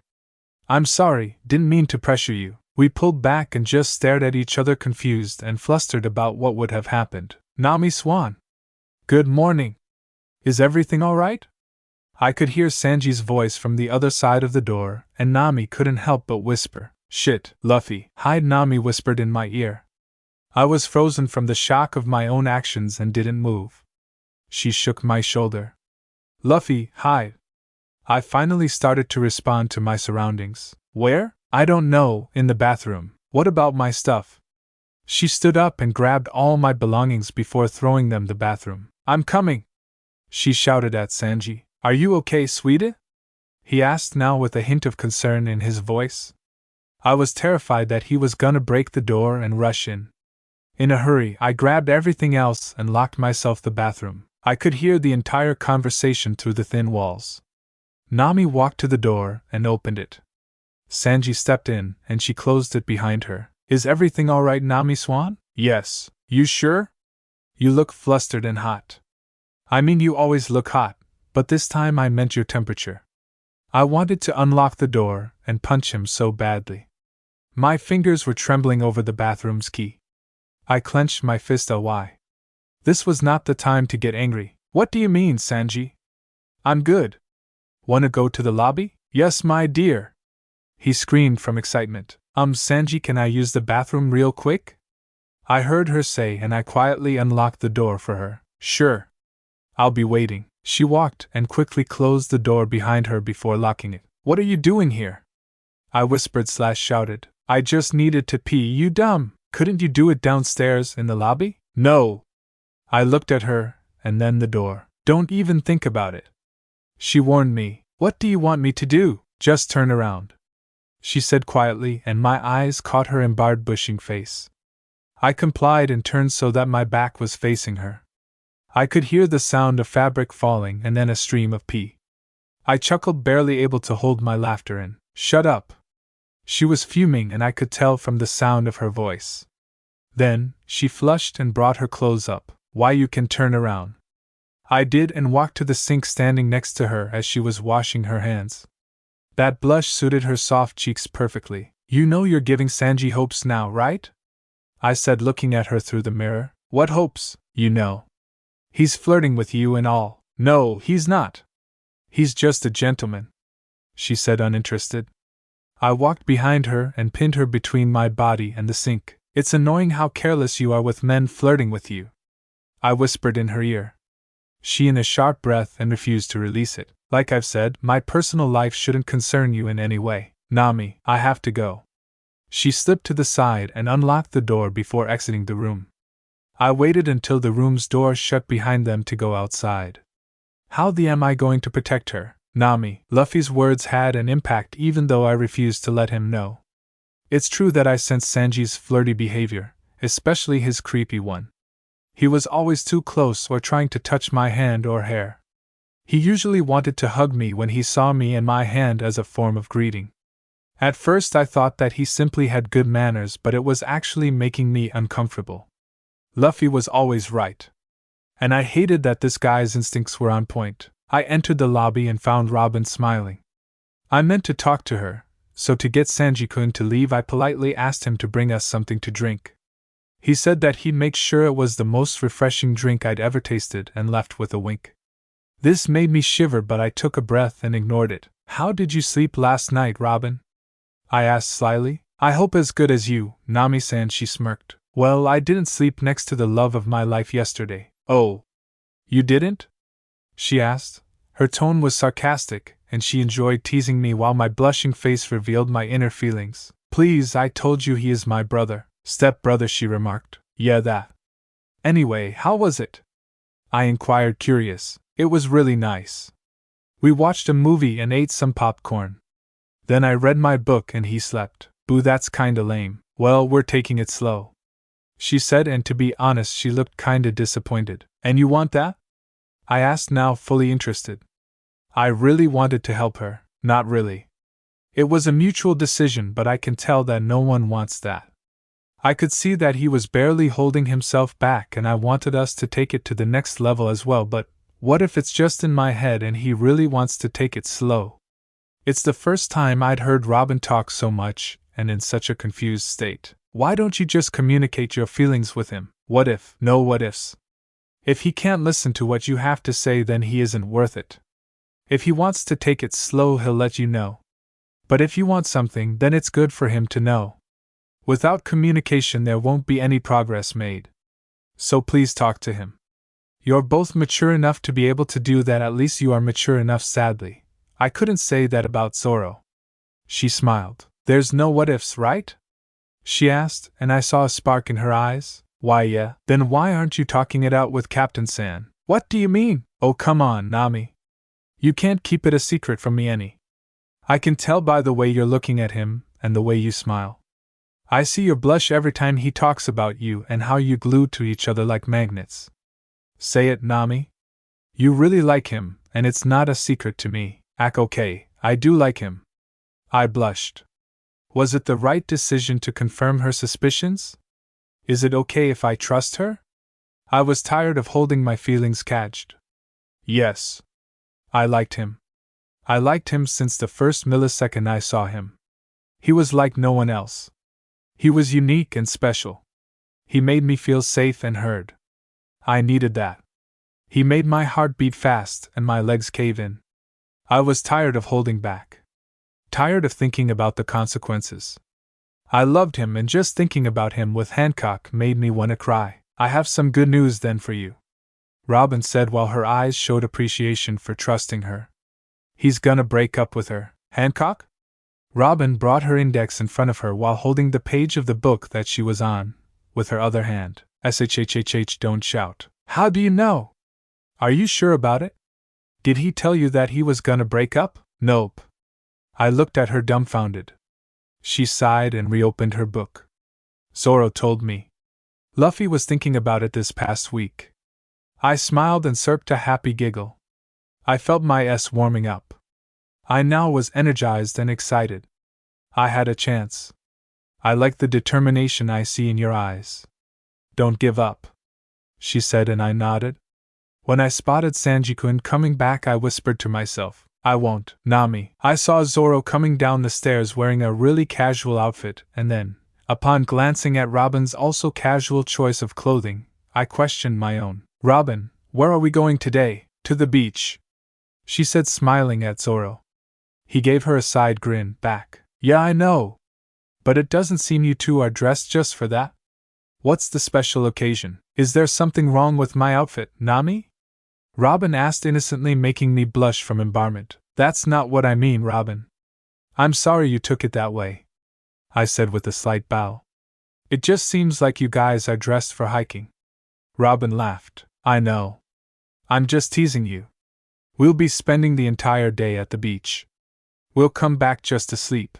I'm sorry, didn't mean to pressure you. We pulled back and just stared at each other, confused and flustered about what would have happened. Nami Swan. Good morning. Is everything all right? I could hear Sanji's voice from the other side of the door, and Nami couldn't help but whisper, Shit, Luffy, hide. Nami whispered in my ear. I was frozen from the shock of my own actions and didn't move. She shook my shoulder. Luffy, hide. I finally started to respond to my surroundings. Where? I don't know, in the bathroom. What about my stuff? She stood up and grabbed all my belongings before throwing them the bathroom. I'm coming! She shouted at Sanji. Are you okay, sweetie? He asked now with a hint of concern in his voice. I was terrified that he was gonna break the door and rush in. In a hurry, I grabbed everything else and locked myself the bathroom. I could hear the entire conversation through the thin walls. Nami walked to the door and opened it. Sanji stepped in, and she closed it behind her. Is everything all right, Nami Swan? Yes. You sure? You look flustered and hot. I mean, you always look hot, but this time I meant your temperature. I wanted to unlock the door and punch him so badly. My fingers were trembling over the bathroom's key. I clenched my fist. Why? This was not the time to get angry. What do you mean, Sanji? I'm good. Wanna go to the lobby? Yes, my dear. He screamed from excitement. Sanji, can I use the bathroom real quick? I heard her say, and I quietly unlocked the door for her. Sure. I'll be waiting. She walked and quickly closed the door behind her before locking it. What are you doing here? I whispered/shouted. I just needed to pee, you dumb. Couldn't you do it downstairs in the lobby? No. I looked at her, and then the door. Don't even think about it. She warned me. What do you want me to do? Just turn around, she said quietly, and my eyes caught her embarred bushing face. I complied and turned so that my back was facing her. I could hear the sound of fabric falling and then a stream of pee. I chuckled, barely able to hold my laughter in. Shut up. She was fuming, and I could tell from the sound of her voice. Then, she flushed and brought her clothes up. Why, you can turn around. I did and walked to the sink, standing next to her as she was washing her hands. That blush suited her soft cheeks perfectly. You know you're giving Sanji hopes now, right? I said, looking at her through the mirror. What hopes? You know. He's flirting with you and all. No, he's not. He's just a gentleman, she said, uninterested. I walked behind her and pinned her between my body and the sink. It's annoying how careless you are with men flirting with you, I whispered in her ear. She in a sharp breath and refused to release it. Like I've said, my personal life shouldn't concern you in any way. Nami, I have to go. She slipped to the side and unlocked the door before exiting the room. I waited until the room's door shut behind them to go outside. How the am I going to protect her, Nami? Luffy's words had an impact even though I refused to let him know. It's true that I sensed Sanji's flirty behavior, especially his creepy one. He was always too close or trying to touch my hand or hair. He usually wanted to hug me when he saw me and my hand as a form of greeting. At first I thought that he simply had good manners, but it was actually making me uncomfortable. Luffy was always right. And I hated that this guy's instincts were on point. I entered the lobby and found Robin smiling. I meant to talk to her, so to get Sanji-kun to leave I politely asked him to bring us something to drink. He said that he'd make sure it was the most refreshing drink I'd ever tasted and left with a wink. This made me shiver, but I took a breath and ignored it. How did you sleep last night, Robin? I asked slyly. I hope as good as you, Nami-san, she smirked. Well, I didn't sleep next to the love of my life yesterday. Oh. You didn't? She asked. Her tone was sarcastic, and she enjoyed teasing me while my blushing face revealed my inner feelings. Please, I told you he is my brother. Step-brother, she remarked. Yeah, that. Anyway, how was it? I inquired, curious. It was really nice. We watched a movie and ate some popcorn. Then I read my book and he slept. Boo, that's kinda lame. Well, we're taking it slow, she said, and to be honest, she looked kinda disappointed. And you want that? I asked, now fully interested. I really wanted to help her. Not really. It was a mutual decision, but I can tell that no one wants that. I could see that he was barely holding himself back, and I wanted us to take it to the next level as well, but what if it's just in my head and he really wants to take it slow? It's the first time I'd heard Robin talk so much, and in such a confused state. Why don't you just communicate your feelings with him? What if? No what ifs. If he can't listen to what you have to say, then he isn't worth it. If he wants to take it slow, he'll let you know. But if you want something, then it's good for him to know. Without communication, there won't be any progress made. So please talk to him. You're both mature enough to be able to do that, at least you are mature enough, sadly. I couldn't say that about Zoro. She smiled. There's no what ifs, right? She asked, and I saw a spark in her eyes. Why, yeah. Then why aren't you talking it out with Captain San? What do you mean? Oh, come on, Nami. You can't keep it a secret from me any. I can tell by the way you're looking at him, and the way you smile. I see your blush every time he talks about you and how you glue to each other like magnets. Say it, Nami. You really like him, and it's not a secret to me. Okay, I do like him. I blushed. Was it the right decision to confirm her suspicions? Is it okay if I trust her? I was tired of holding my feelings caged. Yes. I liked him. I liked him since the first millisecond I saw him. He was like no one else. He was unique and special. He made me feel safe and heard. I needed that. He made my heart beat fast and my legs cave in. I was tired of holding back. Tired of thinking about the consequences. I loved him, and just thinking about him with Hancock made me want to cry. I have some good news then for you, Robin said while her eyes showed appreciation for trusting her. He's gonna break up with her. Hancock? Robin brought her index in front of her while holding the page of the book that she was on, with her other hand. SHHHH, don't shout. How do you know? Are you sure about it? Did he tell you that he was gonna break up? Nope. I looked at her dumbfounded. She sighed and reopened her book. Zoro told me. Luffy was thinking about it this past week. I smiled and chirped a happy giggle. I felt my S warming up. I now was energized and excited. I had a chance. I like the determination I see in your eyes. Don't give up, she said, and I nodded. When I spotted Sanji-kun coming back, I whispered to myself, I won't, Nami. I saw Zoro coming down the stairs wearing a really casual outfit, and then, upon glancing at Robin's also casual choice of clothing, I questioned my own. Robin, where are we going today? To the beach, she said, smiling at Zoro. He gave her a side grin back. Yeah, I know. But it doesn't seem you two are dressed just for that. What's the special occasion? Is there something wrong with my outfit, Nami? Robin asked innocently, making me blush from embarrassment. That's not what I mean, Robin. I'm sorry you took it that way, I said with a slight bow. It just seems like you guys are dressed for hiking. Robin laughed. I know. I'm just teasing you. We'll be spending the entire day at the beach. We'll come back just to sleep.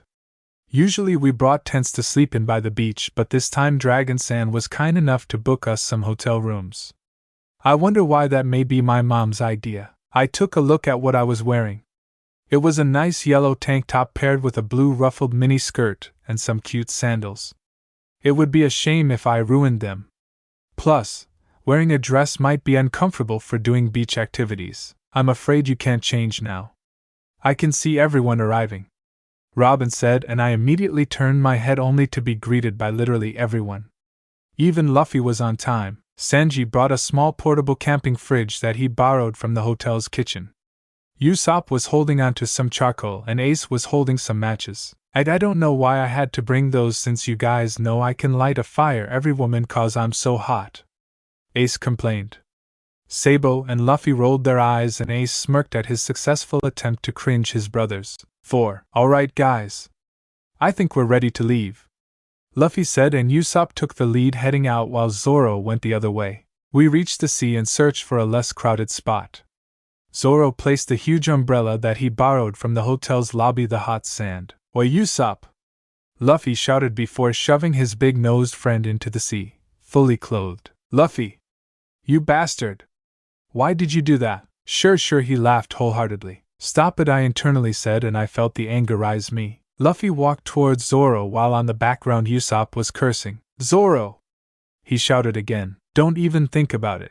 Usually we brought tents to sleep in by the beach, but this time Dragon-san was kind enough to book us some hotel rooms. I wonder why that may be my mom's idea. I took a look at what I was wearing. It was a nice yellow tank top paired with a blue ruffled mini skirt and some cute sandals. It would be a shame if I ruined them. Plus, wearing a dress might be uncomfortable for doing beach activities. I'm afraid you can't change now. I can see everyone arriving, Robin said, and I immediately turned my head only to be greeted by literally everyone. Even Luffy was on time. Sanji brought a small portable camping fridge that he borrowed from the hotel's kitchen. Usopp was holding onto some charcoal and Ace was holding some matches. I don't know why I had to bring those since you guys know I can light a fire every woman cause I'm so hot, Ace complained. Sabo and Luffy rolled their eyes and Ace smirked at his successful attempt to cringe his brothers. Alright guys. I think we're ready to leave, Luffy said, and Usopp took the lead heading out while Zoro went the other way. We reached the sea and searched for a less crowded spot. Zoro placed the huge umbrella that he borrowed from the hotel's lobby the hot sand. Oi Usopp! Luffy shouted before shoving his big-nosed friend into the sea, fully clothed. Luffy! You bastard! Why did you do that? Sure, he laughed wholeheartedly. Stop it, I internally said, and I felt the anger rise me. Luffy walked towards Zoro while on the background Usopp was cursing. Zoro! He shouted again. Don't even think about it.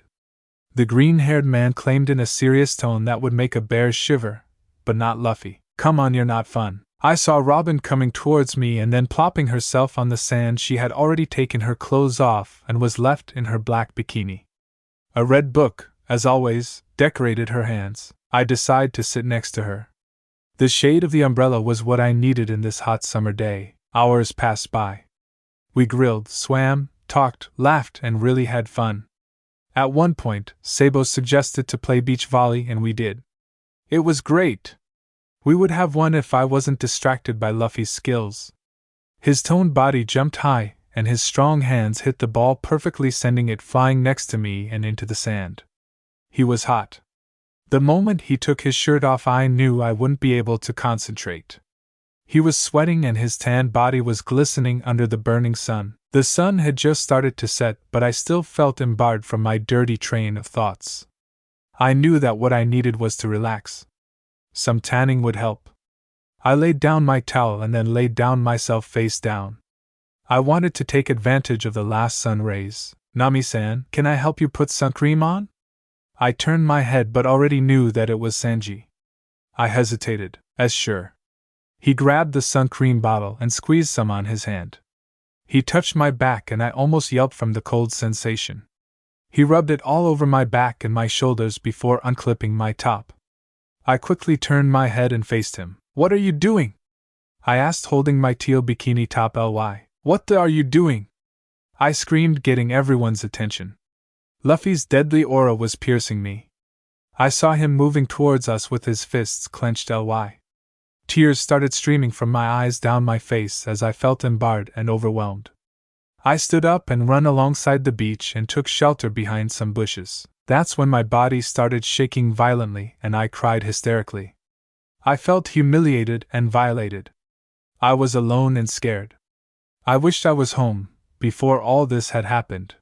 The green-haired man claimed in a serious tone that would make a bear shiver, but not Luffy. Come on, you're not fun. I saw Robin coming towards me and then plopping herself on the sand. She had already taken her clothes off and was left in her black bikini. A red book, as always, decorated her hands. I decided to sit next to her. The shade of the umbrella was what I needed in this hot summer day. Hours passed by. We grilled, swam, talked, laughed, and really had fun. At one point, Sabo suggested to play beach volley, and we did. It was great. We would have won if I wasn't distracted by Luffy's skills. His toned body jumped high, and his strong hands hit the ball perfectly, sending it flying next to me and into the sand. He was hot. The moment he took his shirt off, I knew I wouldn't be able to concentrate. He was sweating and his tanned body was glistening under the burning sun. The sun had just started to set, but I still felt embarred from my dirty train of thoughts. I knew that what I needed was to relax. Some tanning would help. I laid down my towel and then laid down myself face down. I wanted to take advantage of the last sun rays. Nami-san, can I help you put sun cream on? I turned my head but already knew that it was Sanji. I hesitated, as sure. He grabbed the sun cream bottle and squeezed some on his hand. He touched my back and I almost yelped from the cold sensation. He rubbed it all over my back and my shoulders before unclipping my top. I quickly turned my head and faced him. What are you doing? I asked, holding my teal bikini top. What the are you doing? I screamed, getting everyone's attention. Luffy's deadly aura was piercing me. I saw him moving towards us with his fists clenched. Tears started streaming from my eyes down my face as I felt embarrassed and overwhelmed. I stood up and ran alongside the beach and took shelter behind some bushes. That's when my body started shaking violently and I cried hysterically. I felt humiliated and violated. I was alone and scared. I wished I was home, before all this had happened.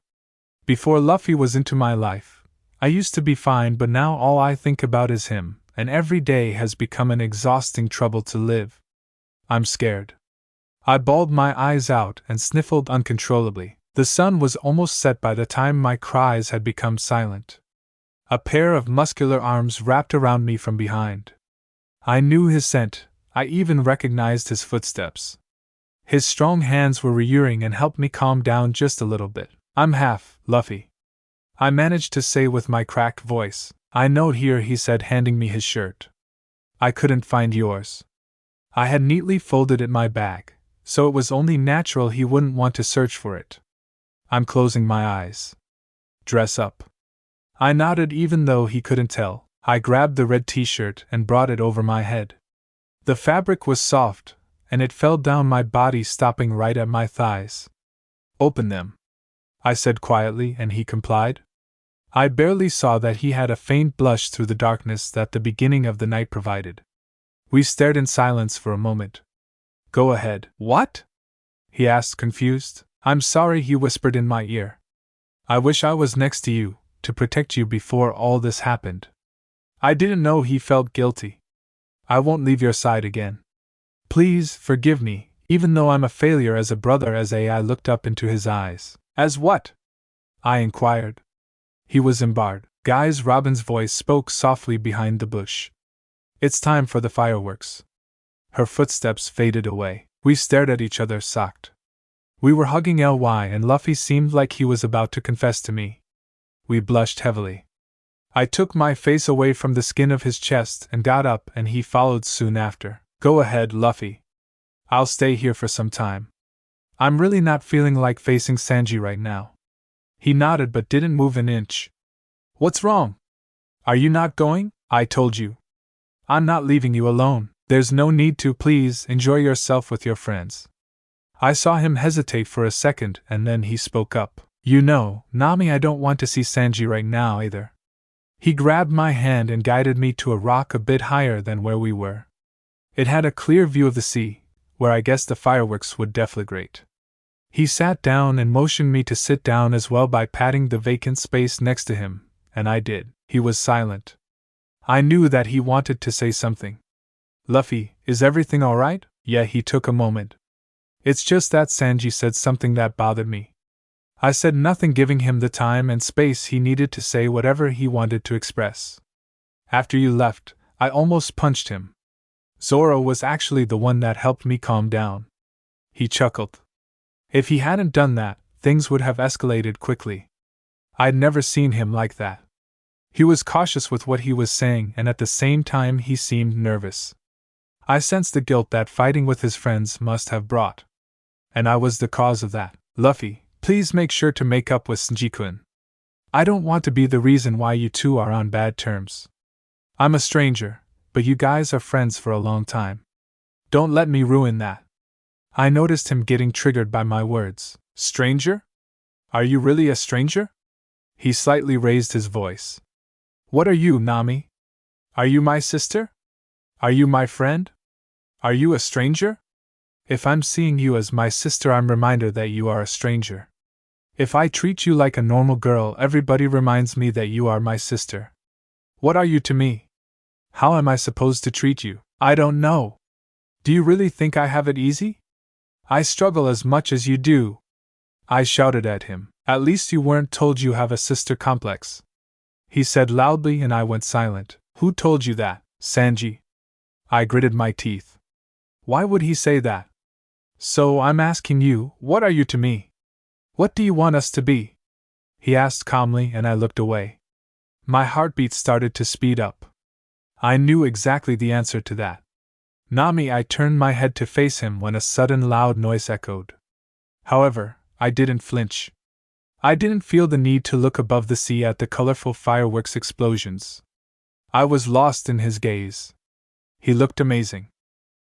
Before Luffy was into my life, I used to be fine, but now all I think about is him, and every day has become an exhausting trouble to live. I'm scared. I bawled my eyes out and sniffled uncontrollably. The sun was almost set by the time my cries had become silent. A pair of muscular arms wrapped around me from behind. I knew his scent, I even recognized his footsteps. His strong hands were reassuring and helped me calm down just a little bit. I'm half, Luffy, I managed to say with my cracked voice. I know here, he said, handing me his shirt. I couldn't find yours. I had neatly folded it in my bag, so it was only natural he wouldn't want to search for it. I'm closing my eyes. Dress up. I nodded even though he couldn't tell. I grabbed the red t-shirt and brought it over my head. The fabric was soft, and it fell down my body, stopping right at my thighs. Open them, I said quietly, and he complied. I barely saw that he had a faint blush through the darkness that the beginning of the night provided. We stared in silence for a moment. Go ahead. What? He asked, confused. I'm sorry, he whispered in my ear. I wish I was next to you, to protect you before all this happened. I didn't know he felt guilty. I won't leave your side again. Please, forgive me, even though I'm a failure as a brother. As I looked up into his eyes. As what? I inquired. He was embarrassed. Guys, Robin's voice spoke softly behind the bush. It's time for the fireworks. Her footsteps faded away. We stared at each other, shocked. We were hugging Ly, and Luffy seemed like he was about to confess to me. We blushed heavily. I took my face away from the skin of his chest and got up, and he followed soon after. Go ahead, Luffy. I'll stay here for some time. I'm really not feeling like facing Sanji right now. He nodded but didn't move an inch. What's wrong? Are you not going? I told you. I'm not leaving you alone. There's no need to. Please enjoy yourself with your friends. I saw him hesitate for a second, and then he spoke up. You know, Nami, I don't want to see Sanji right now either. He grabbed my hand and guided me to a rock a bit higher than where we were. It had a clear view of the sea, where I guessed the fireworks would deflagrate. He sat down and motioned me to sit down as well by patting the vacant space next to him, and I did. He was silent. I knew that he wanted to say something. Luffy, is everything all right? Yeah, he took a moment. It's just that Sanji said something that bothered me. I said nothing, giving him the time and space he needed to say whatever he wanted to express. After you left, I almost punched him. Zoro was actually the one that helped me calm down. He chuckled. If he hadn't done that, things would have escalated quickly. I'd never seen him like that. He was cautious with what he was saying, and at the same time he seemed nervous. I sensed the guilt that fighting with his friends must have brought. And I was the cause of that. Luffy, please make sure to make up with Sanji-kun. I don't want to be the reason why you two are on bad terms. I'm a stranger, but you guys are friends for a long time. Don't let me ruin that. I noticed him getting triggered by my words. Stranger? Are you really a stranger? He slightly raised his voice. What are you, Nami? Are you my sister? Are you my friend? Are you a stranger? If I'm seeing you as my sister, I'm reminded that you are a stranger. If I treat you like a normal girl, everybody reminds me that you are my sister. What are you to me? How am I supposed to treat you? I don't know. Do you really think I have it easy? I struggle as much as you do. I shouted at him. At least you weren't told you have a sister complex. He said loudly, and I went silent. Who told you that, Sanji? I gritted my teeth. Why would he say that? So I'm asking you, what are you to me? What do you want us to be? He asked calmly, and I looked away. My heartbeat started to speed up. I knew exactly the answer to that. Nami, I turned my head to face him when a sudden loud noise echoed. However, I didn't flinch. I didn't feel the need to look above the sea at the colorful fireworks explosions. I was lost in his gaze. He looked amazing.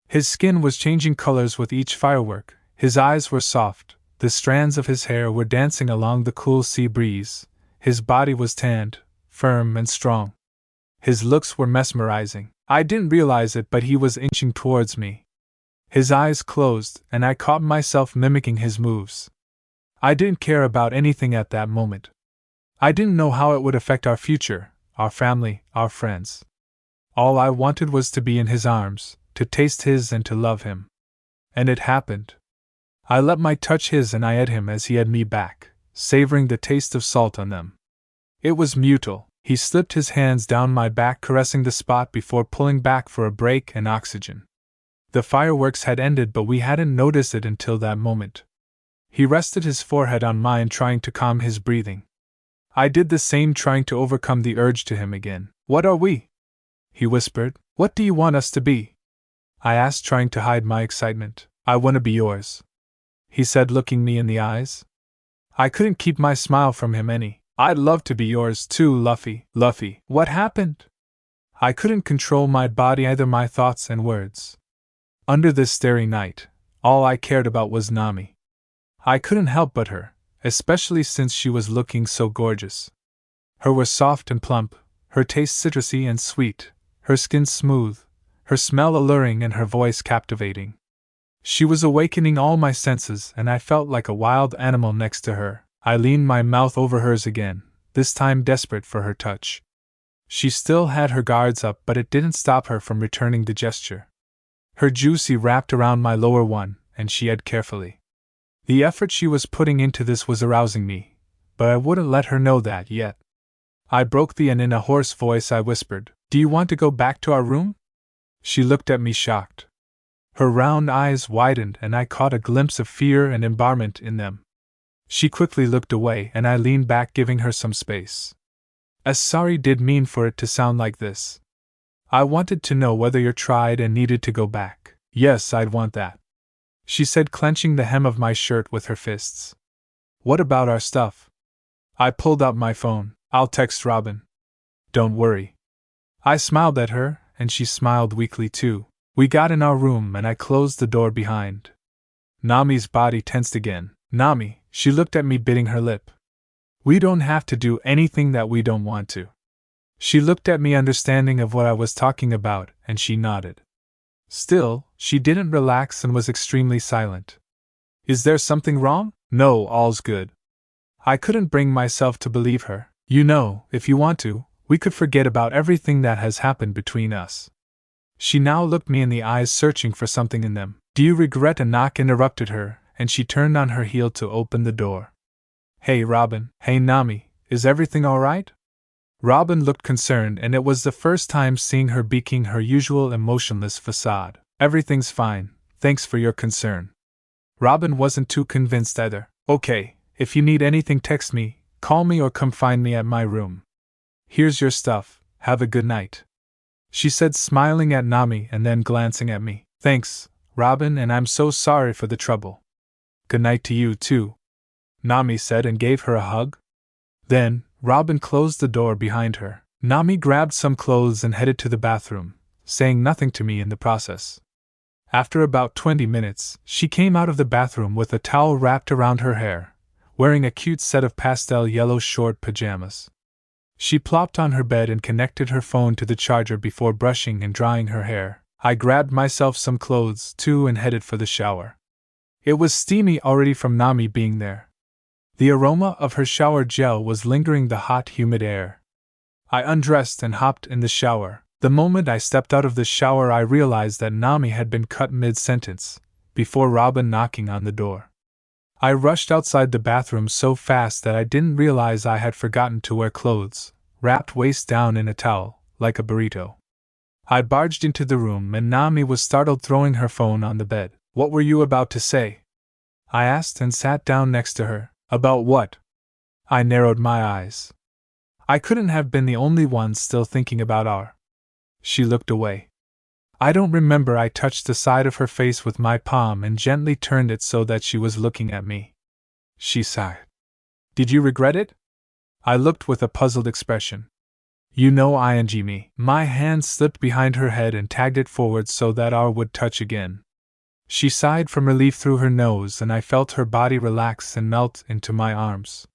His skin was changing colors with each firework, his eyes were soft, the strands of his hair were dancing along the cool sea breeze, his body was tanned, firm and strong. His looks were mesmerizing. I didn't realize it, but he was inching towards me. His eyes closed, and I caught myself mimicking his moves. I didn't care about anything at that moment. I didn't know how it would affect our future, our family, our friends. All I wanted was to be in his arms, to taste his and to love him. And it happened. I let my touch his and I ate him as he had me back, savoring the taste of salt on them. It was mutual. He slipped his hands down my back, caressing the spot before pulling back for a break and oxygen. The fireworks had ended, but we hadn't noticed it until that moment. He rested his forehead on mine, trying to calm his breathing. I did the same, trying to overcome the urge to him again. What are we? He whispered. What do you want us to be? I asked, trying to hide my excitement. I want to be yours, he said, looking me in the eyes. I couldn't keep my smile from him any. I'd love to be yours too, Luffy. Luffy, what happened? I couldn't control my body, either my thoughts and words. Under this starry night, all I cared about was Nami. I couldn't help but her, especially since she was looking so gorgeous. Her was soft and plump, her taste citrusy and sweet, her skin smooth, her smell alluring and her voice captivating. She was awakening all my senses, and I felt like a wild animal next to her. I leaned my mouth over hers again, this time desperate for her touch. She still had her guards up, but it didn't stop her from returning the gesture. Her juicy wrapped around my lower one, and she edged carefully. The effort she was putting into this was arousing me, but I wouldn't let her know that yet. I broke the and in a hoarse voice I whispered, "Do you want to go back to our room?" She looked at me shocked. Her round eyes widened and I caught a glimpse of fear and embarrassment in them. She quickly looked away and I leaned back, giving her some space. As sorry did mean for it to sound like this. I wanted to know whether you tried and needed to go back. Yes, I'd want that, she said, clenching the hem of my shirt with her fists. What about our stuff? I pulled out my phone. I'll text Robin. Don't worry. I smiled at her, and she smiled weakly too. We got in our room and I closed the door behind. Nami's body tensed again. Nami, she looked at me, biting her lip. We don't have to do anything that we don't want to. She looked at me, understanding of what I was talking about, and she nodded. Still, she didn't relax and was extremely silent. Is there something wrong? No, all's good. I couldn't bring myself to believe her. You know, if you want to, we could forget about everything that has happened between us. She now looked me in the eyes, searching for something in them. Do you regret? A knock interrupted her, and she turned on her heel to open the door. Hey Robin, hey Nami, is everything alright? Robin looked concerned, and it was the first time seeing her beaking her usual emotionless facade. Everything's fine, thanks for your concern. Robin wasn't too convinced either. Okay, if you need anything, text me, call me, or come find me at my room. Here's your stuff, have a good night, she said, smiling at Nami and then glancing at me. Thanks, Robin, and I'm so sorry for the trouble. Good night to you too, Nami said and gave her a hug. Then, Robin closed the door behind her. Nami grabbed some clothes and headed to the bathroom, saying nothing to me in the process. After about 20 minutes, she came out of the bathroom with a towel wrapped around her hair, wearing a cute set of pastel yellow short pajamas. She plopped on her bed and connected her phone to the charger before brushing and drying her hair. I grabbed myself some clothes too and headed for the shower. It was steamy already from Nami being there. The aroma of her shower gel was lingering the hot, humid air. I undressed and hopped in the shower. The moment I stepped out of the shower, I realized that Nami had been cut mid-sentence, before Robin knocking on the door. I rushed outside the bathroom so fast that I didn't realize I had forgotten to wear clothes, wrapped waist down in a towel, like a burrito. I barged into the room and Nami was startled, throwing her phone on the bed. What were you about to say? I asked and sat down next to her. About what? I narrowed my eyes. I couldn't have been the only one still thinking about our. She looked away. I don't remember. I touched the side of her face with my palm and gently turned it so that she was looking at me. She sighed. Did you regret it? I looked with a puzzled expression. You know, me. My hand slipped behind her head and tagged it forward so that our would touch again. She sighed from relief through her nose, and I felt her body relax and melt into my arms.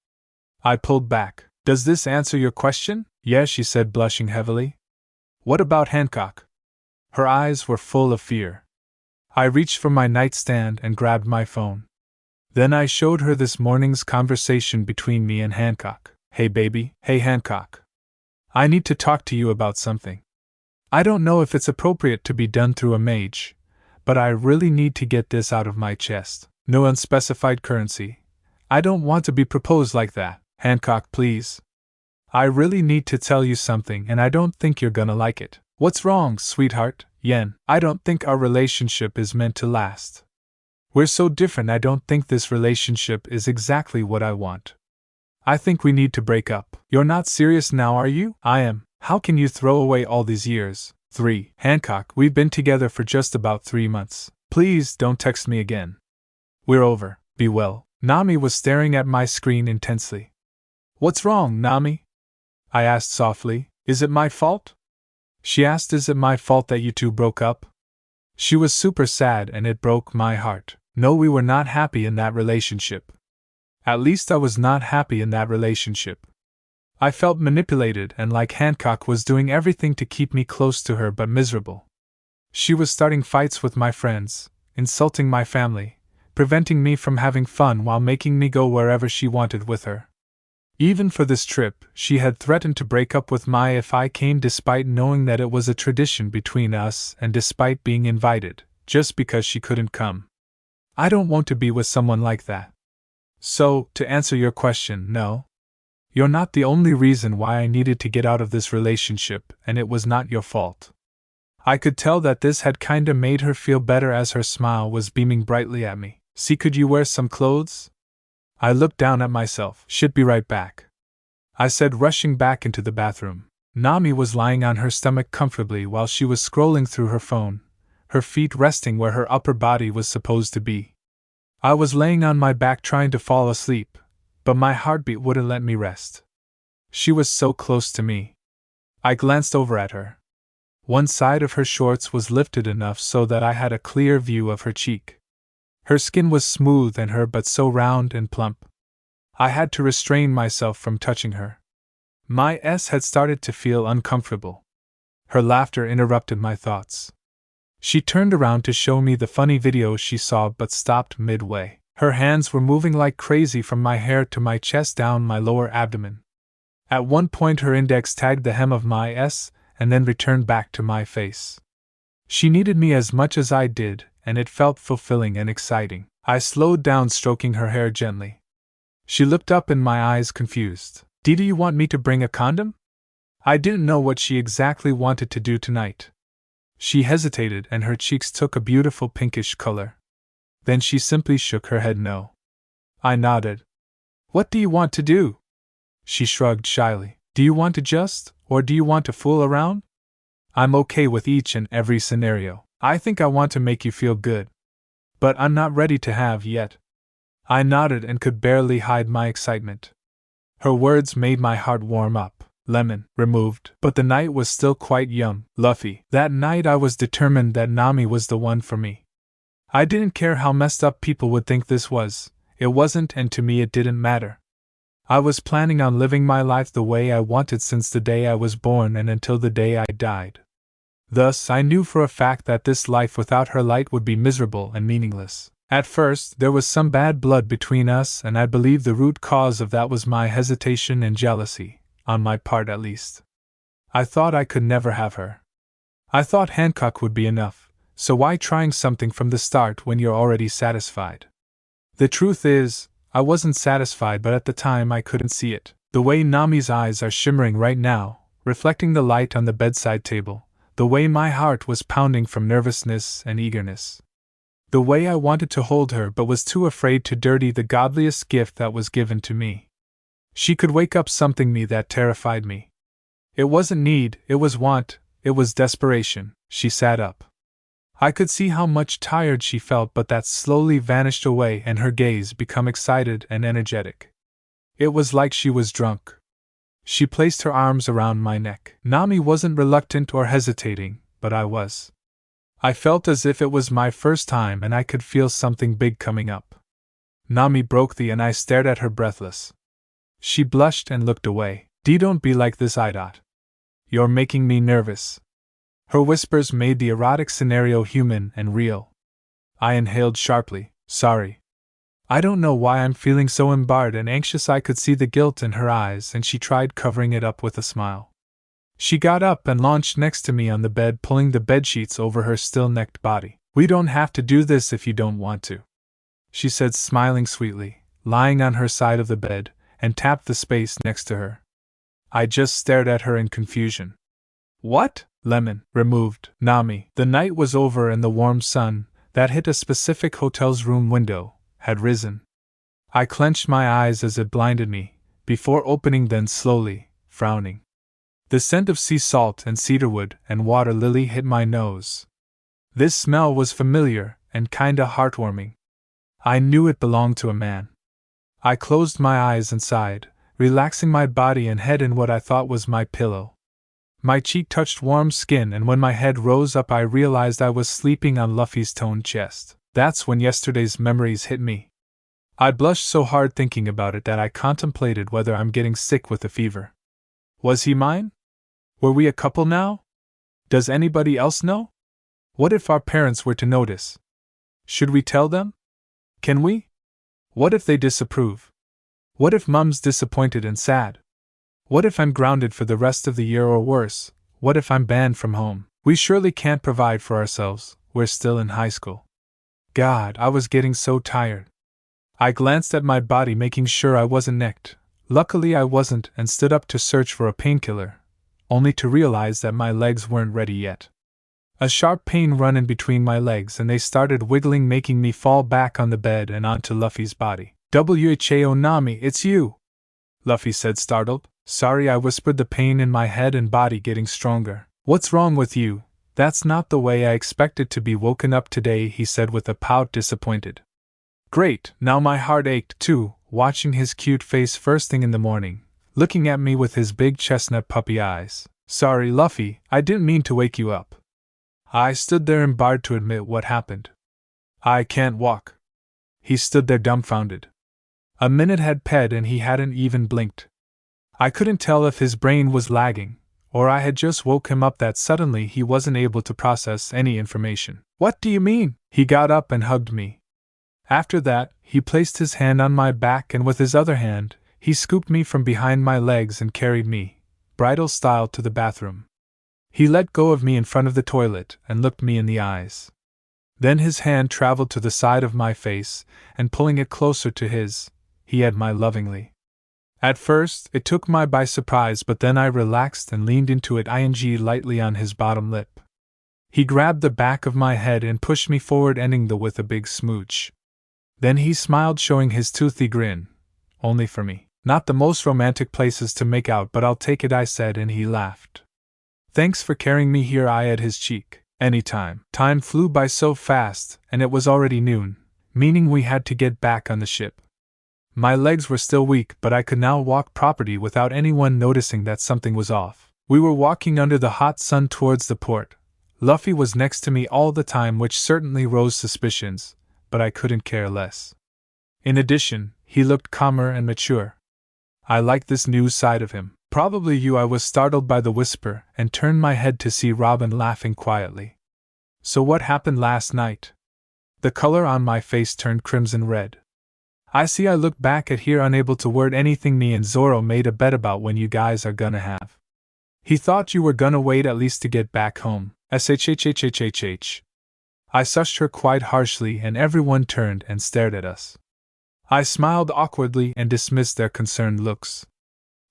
I pulled back. Does this answer your question? Yes, she said, blushing heavily. What about Hancock? Her eyes were full of fear. I reached for my nightstand and grabbed my phone. Then I showed her this morning's conversation between me and Hancock. Hey baby, hey Hancock. I need to talk to you about something. I don't know if it's appropriate to be done through a mage, but I really need to get this out of my chest. No unspecified currency. I don't want to be proposed like that. Hancock, please. I really need to tell you something and I don't think you're gonna like it. What's wrong, sweetheart? Yen, I don't think our relationship is meant to last. We're so different. I don't think this relationship is exactly what I want. I think we need to break up. You're not serious now, are you? I am. How can you throw away all these years? 3. Hancock, we've been together for just about 3 months. Please don't text me again. We're over. Be well. Nami was staring at my screen intensely. What's wrong, Nami? I asked softly. Is it my fault? She asked, is it my fault that you two broke up? She was super sad and it broke my heart. No, we were not happy in that relationship. At least I was not happy in that relationship. I felt manipulated and like Hancock was doing everything to keep me close to her but miserable. She was starting fights with my friends, insulting my family, preventing me from having fun while making me go wherever she wanted with her. Even for this trip, she had threatened to break up with me if I came, despite knowing that it was a tradition between us and despite being invited, just because she couldn't come. I don't want to be with someone like that. So, to answer your question, no. You're not the only reason why I needed to get out of this relationship, and it was not your fault. I could tell that this had kinda made her feel better as her smile was beaming brightly at me. See, could you wear some clothes? I looked down at myself. Should be right back, I said, rushing back into the bathroom. Nami was lying on her stomach comfortably while she was scrolling through her phone, her feet resting where her upper body was supposed to be. I was laying on my back trying to fall asleep, but my heartbeat wouldn't let me rest. She was so close to me. I glanced over at her. One side of her shorts was lifted enough so that I had a clear view of her cheek. Her skin was smooth and her butt so round and plump. I had to restrain myself from touching her. My ass had started to feel uncomfortable. Her laughter interrupted my thoughts. She turned around to show me the funny video she saw but stopped midway. Her hands were moving like crazy from my hair to my chest down my lower abdomen. At one point her index tagged the hem of my ass and then returned back to my face. She needed me as much as I did, and it felt fulfilling and exciting. I slowed down, stroking her hair gently. She looked up in my eyes, confused. Do you want me to bring a condom? I didn't know what she exactly wanted to do tonight. She hesitated and her cheeks took a beautiful pinkish color. Then she simply shook her head no. I nodded. What do you want to do? She shrugged shyly. Do you want to just, or do you want to fool around? I'm okay with each and every scenario. I think I want to make you feel good. But I'm not ready to have yet. I nodded and could barely hide my excitement. Her words made my heart warm up. Lemon, removed, but the night was still quite young. Luffy. That night I was determined that Nami was the one for me. I didn't care how messed up people would think this was. It wasn't, and to me it didn't matter. I was planning on living my life the way I wanted since the day I was born and until the day I died. Thus, I knew for a fact that this life without her light would be miserable and meaningless. At first, there was some bad blood between us, and I believe the root cause of that was my hesitation and jealousy, on my part at least. I thought I could never have her. I thought Hancock would be enough, so why trying something from the start when you're already satisfied? The truth is, I wasn't satisfied, but at the time I couldn't see it. The way Nami's eyes are shimmering right now, reflecting the light on the bedside table. The way my heart was pounding from nervousness and eagerness. The way I wanted to hold her but was too afraid to dirty the godliest gift that was given to me. She could wake up something in me that terrified me. It wasn't need, it was want, it was desperation. She sat up. I could see how much tired she felt, but that slowly vanished away and her gaze became excited and energetic. It was like she was drunk. She placed her arms around my neck. Nami wasn't reluctant or hesitating, but I was. I felt as if it was my first time and I could feel something big coming up. Nami broke the and I stared at her breathless. She blushed and looked away. Don't be like this, I. You're making me nervous. Her whispers made the erotic scenario human and real. I inhaled sharply. Sorry. I don't know why I'm feeling so embarrassed and anxious. I could see the guilt in her eyes and she tried covering it up with a smile. She got up and launched next to me on the bed, pulling the bedsheets over her still-necked body. We don't have to do this if you don't want to, she said, smiling sweetly, lying on her side of the bed, and tapped the space next to her. I just stared at her in confusion. What? Lemon, removed. Nami. The night was over and the warm sun, that hit a specific hotel's room window, had risen. I clenched my eyes as it blinded me, before opening then slowly, frowning. The scent of sea salt and cedarwood and water lily hit my nose. This smell was familiar and kinda heartwarming. I knew it belonged to a man. I closed my eyes and sighed, relaxing my body and head in what I thought was my pillow. My cheek touched warm skin, and when my head rose up I realized I was sleeping on Luffy's toned chest. That's when yesterday's memories hit me. I blushed so hard thinking about it that I contemplated whether I'm getting sick with a fever. Was he mine? Were we a couple now? Does anybody else know? What if our parents were to notice? Should we tell them? Can we? What if they disapprove? What if Mum's disappointed and sad? What if I'm grounded for the rest of the year, or worse, what if I'm banned from home? We surely can't provide for ourselves, we're still in high school. God, I was getting so tired. I glanced at my body, making sure I wasn't necked. Luckily I wasn't, and stood up to search for a painkiller, only to realize that my legs weren't ready yet. A sharp pain ran in between my legs and they started wiggling, making me fall back on the bed and onto Luffy's body. "Whoa, Nami, it's you!" Luffy said, startled. "Sorry," I whispered, the pain in my head and body getting stronger. "What's wrong with you? That's not the way I expected to be woken up today," he said with a pout, disappointed. Great, now my heart ached too, watching his cute face first thing in the morning, looking at me with his big chestnut puppy eyes. "Sorry, Luffy, I didn't mean to wake you up." I stood there embarrassed to admit what happened. "I can't walk." He stood there dumbfounded. A minute had passed and he hadn't even blinked. I couldn't tell if his brain was lagging, or I had just woke him up that suddenly he wasn't able to process any information. "What do you mean?" He got up and hugged me. After that, he placed his hand on my back and with his other hand, he scooped me from behind my legs and carried me, bridal style, to the bathroom. He let go of me in front of the toilet and looked me in the eyes. Then his hand traveled to the side of my face, and pulling it closer to his, he had my lovingly. At first, it took me by surprise, but then I relaxed and leaned into it lightly on his bottom lip. He grabbed the back of my head and pushed me forward, ending with a big smooch. Then he smiled, showing his toothy grin. "Only for me." "Not the most romantic places to make out, but I'll take it," I said, and he laughed. "Thanks for carrying me here," I at his cheek. "Anytime." Time flew by so fast, and it was already noon, meaning we had to get back on the ship. My legs were still weak, but I could now walk properly without anyone noticing that something was off. We were walking under the hot sun towards the port. Luffy was next to me all the time, which certainly rose suspicions, but I couldn't care less. In addition, he looked calmer and mature. I liked this new side of him. "Probably you." I was startled by the whisper and turned my head to see Robin laughing quietly. "So what happened last night?" The color on my face turned crimson red. "I see." I looked back at her, unable to word anything. "Me and Zoro made a bet about when you guys are gonna have. He thought you were gonna wait at least to get back home. SHHHHHH. I sushed her quite harshly, and everyone turned and stared at us. I smiled awkwardly and dismissed their concerned looks.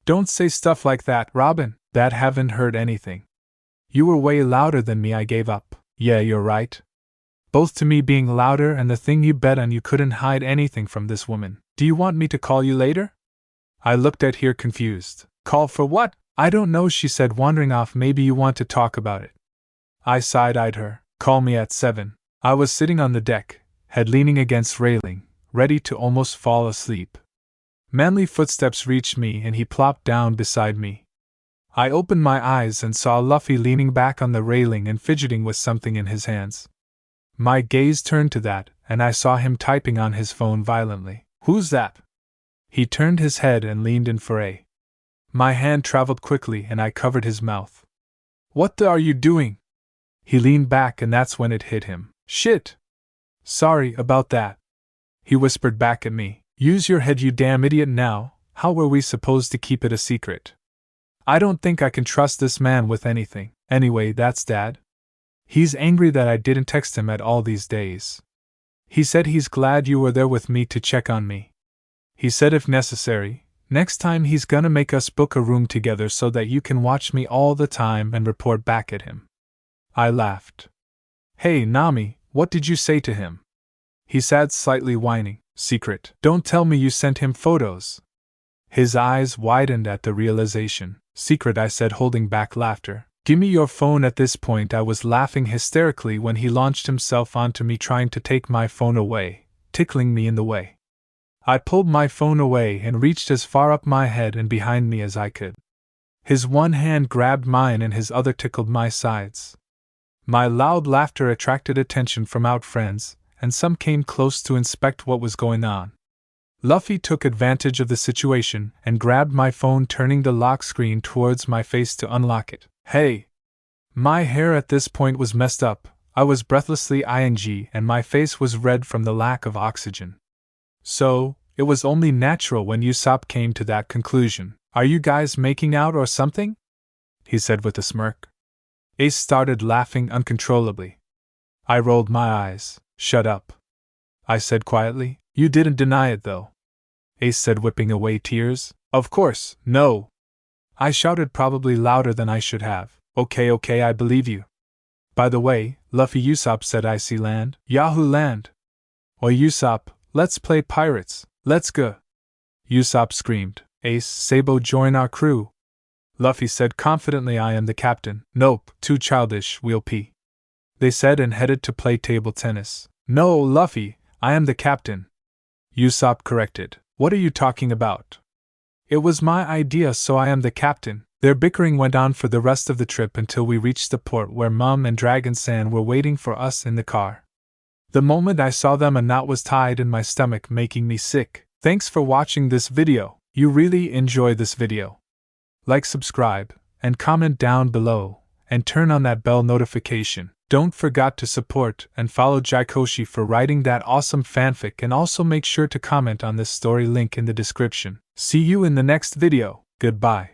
"Don't say stuff like that, Robin. That haven't heard anything." "You were way louder than me." I gave up. "Yeah, you're right. Both to me being louder and the thing you bet on. You couldn't hide anything from this woman. Do you want me to call you later?" I looked at her confused. "Call for what?" "I don't know," she said, wandering off. "Maybe you want to talk about it." I side-eyed her. "Call me at 7. I was sitting on the deck, head leaning against railing, ready to almost fall asleep. Manly footsteps reached me and he plopped down beside me. I opened my eyes and saw Luffy leaning back on the railing and fidgeting with something in his hands. My gaze turned to that, and I saw him typing on his phone violently. "Who's that?" He turned his head and leaned in for a. My hand traveled quickly and I covered his mouth. "What the are you doing?" He leaned back and that's when it hit him. "Shit! Sorry about that," he whispered back at me. "Use your head, you damn idiot." Now, how were we supposed to keep it a secret? I don't think I can trust this man with anything. Anyway, that's Dad. He's angry that I didn't text him at all these days. He said he's glad you were there with me to check on me. He said if necessary, next time he's gonna make us book a room together so that you can watch me all the time and report back at him. I laughed. "Hey, Nami, what did you say to him?" He said, slightly whining. "Secret. Don't tell me you sent him photos." His eyes widened at the realization. "Secret," I said, holding back laughter. "Gimme your phone." At this point I was laughing hysterically when he launched himself onto me, trying to take my phone away, tickling me in the way. I pulled my phone away and reached as far up my head and behind me as I could. His one hand grabbed mine and his other tickled my sides. My loud laughter attracted attention from out friends, and some came close to inspect what was going on. Luffy took advantage of the situation and grabbed my phone, turning the lock screen towards my face to unlock it. Hey! My hair at this point was messed up, I was breathlessly ing, and my face was red from the lack of oxygen. So, it was only natural when Usopp came to that conclusion. Are you guys making out or something? He said with a smirk. Ace started laughing uncontrollably. I rolled my eyes. Shut up, I said quietly. You didn't deny it though, Ace said, whipping away tears. Of course, no, I shouted, probably louder than I should have. Okay, I believe you. By the way, Luffy, Usopp said, I see land. Yahoo land! Oi Usopp, let's play pirates, let's go! Usopp screamed. Ace, Sabo, join our crew, Luffy said confidently. I am the captain. Nope, too childish, we'll pee, they said and headed to play table tennis. No, Luffy, I am the captain, Usopp corrected. What are you talking about? It was my idea, so I am the captain. Their bickering went on for the rest of the trip until we reached the port where Mum and Dragon-san were waiting for us in the car. The moment I saw them, a knot was tied in my stomach, making me sick. Thanks for watching this video. You really enjoy this video. Like, subscribe, and comment down below, and turn on that bell notification. Don't forget to support and follow Gykoshi for writing that awesome fanfic, and also make sure to comment on this story, link in the description. See you in the next video. Goodbye.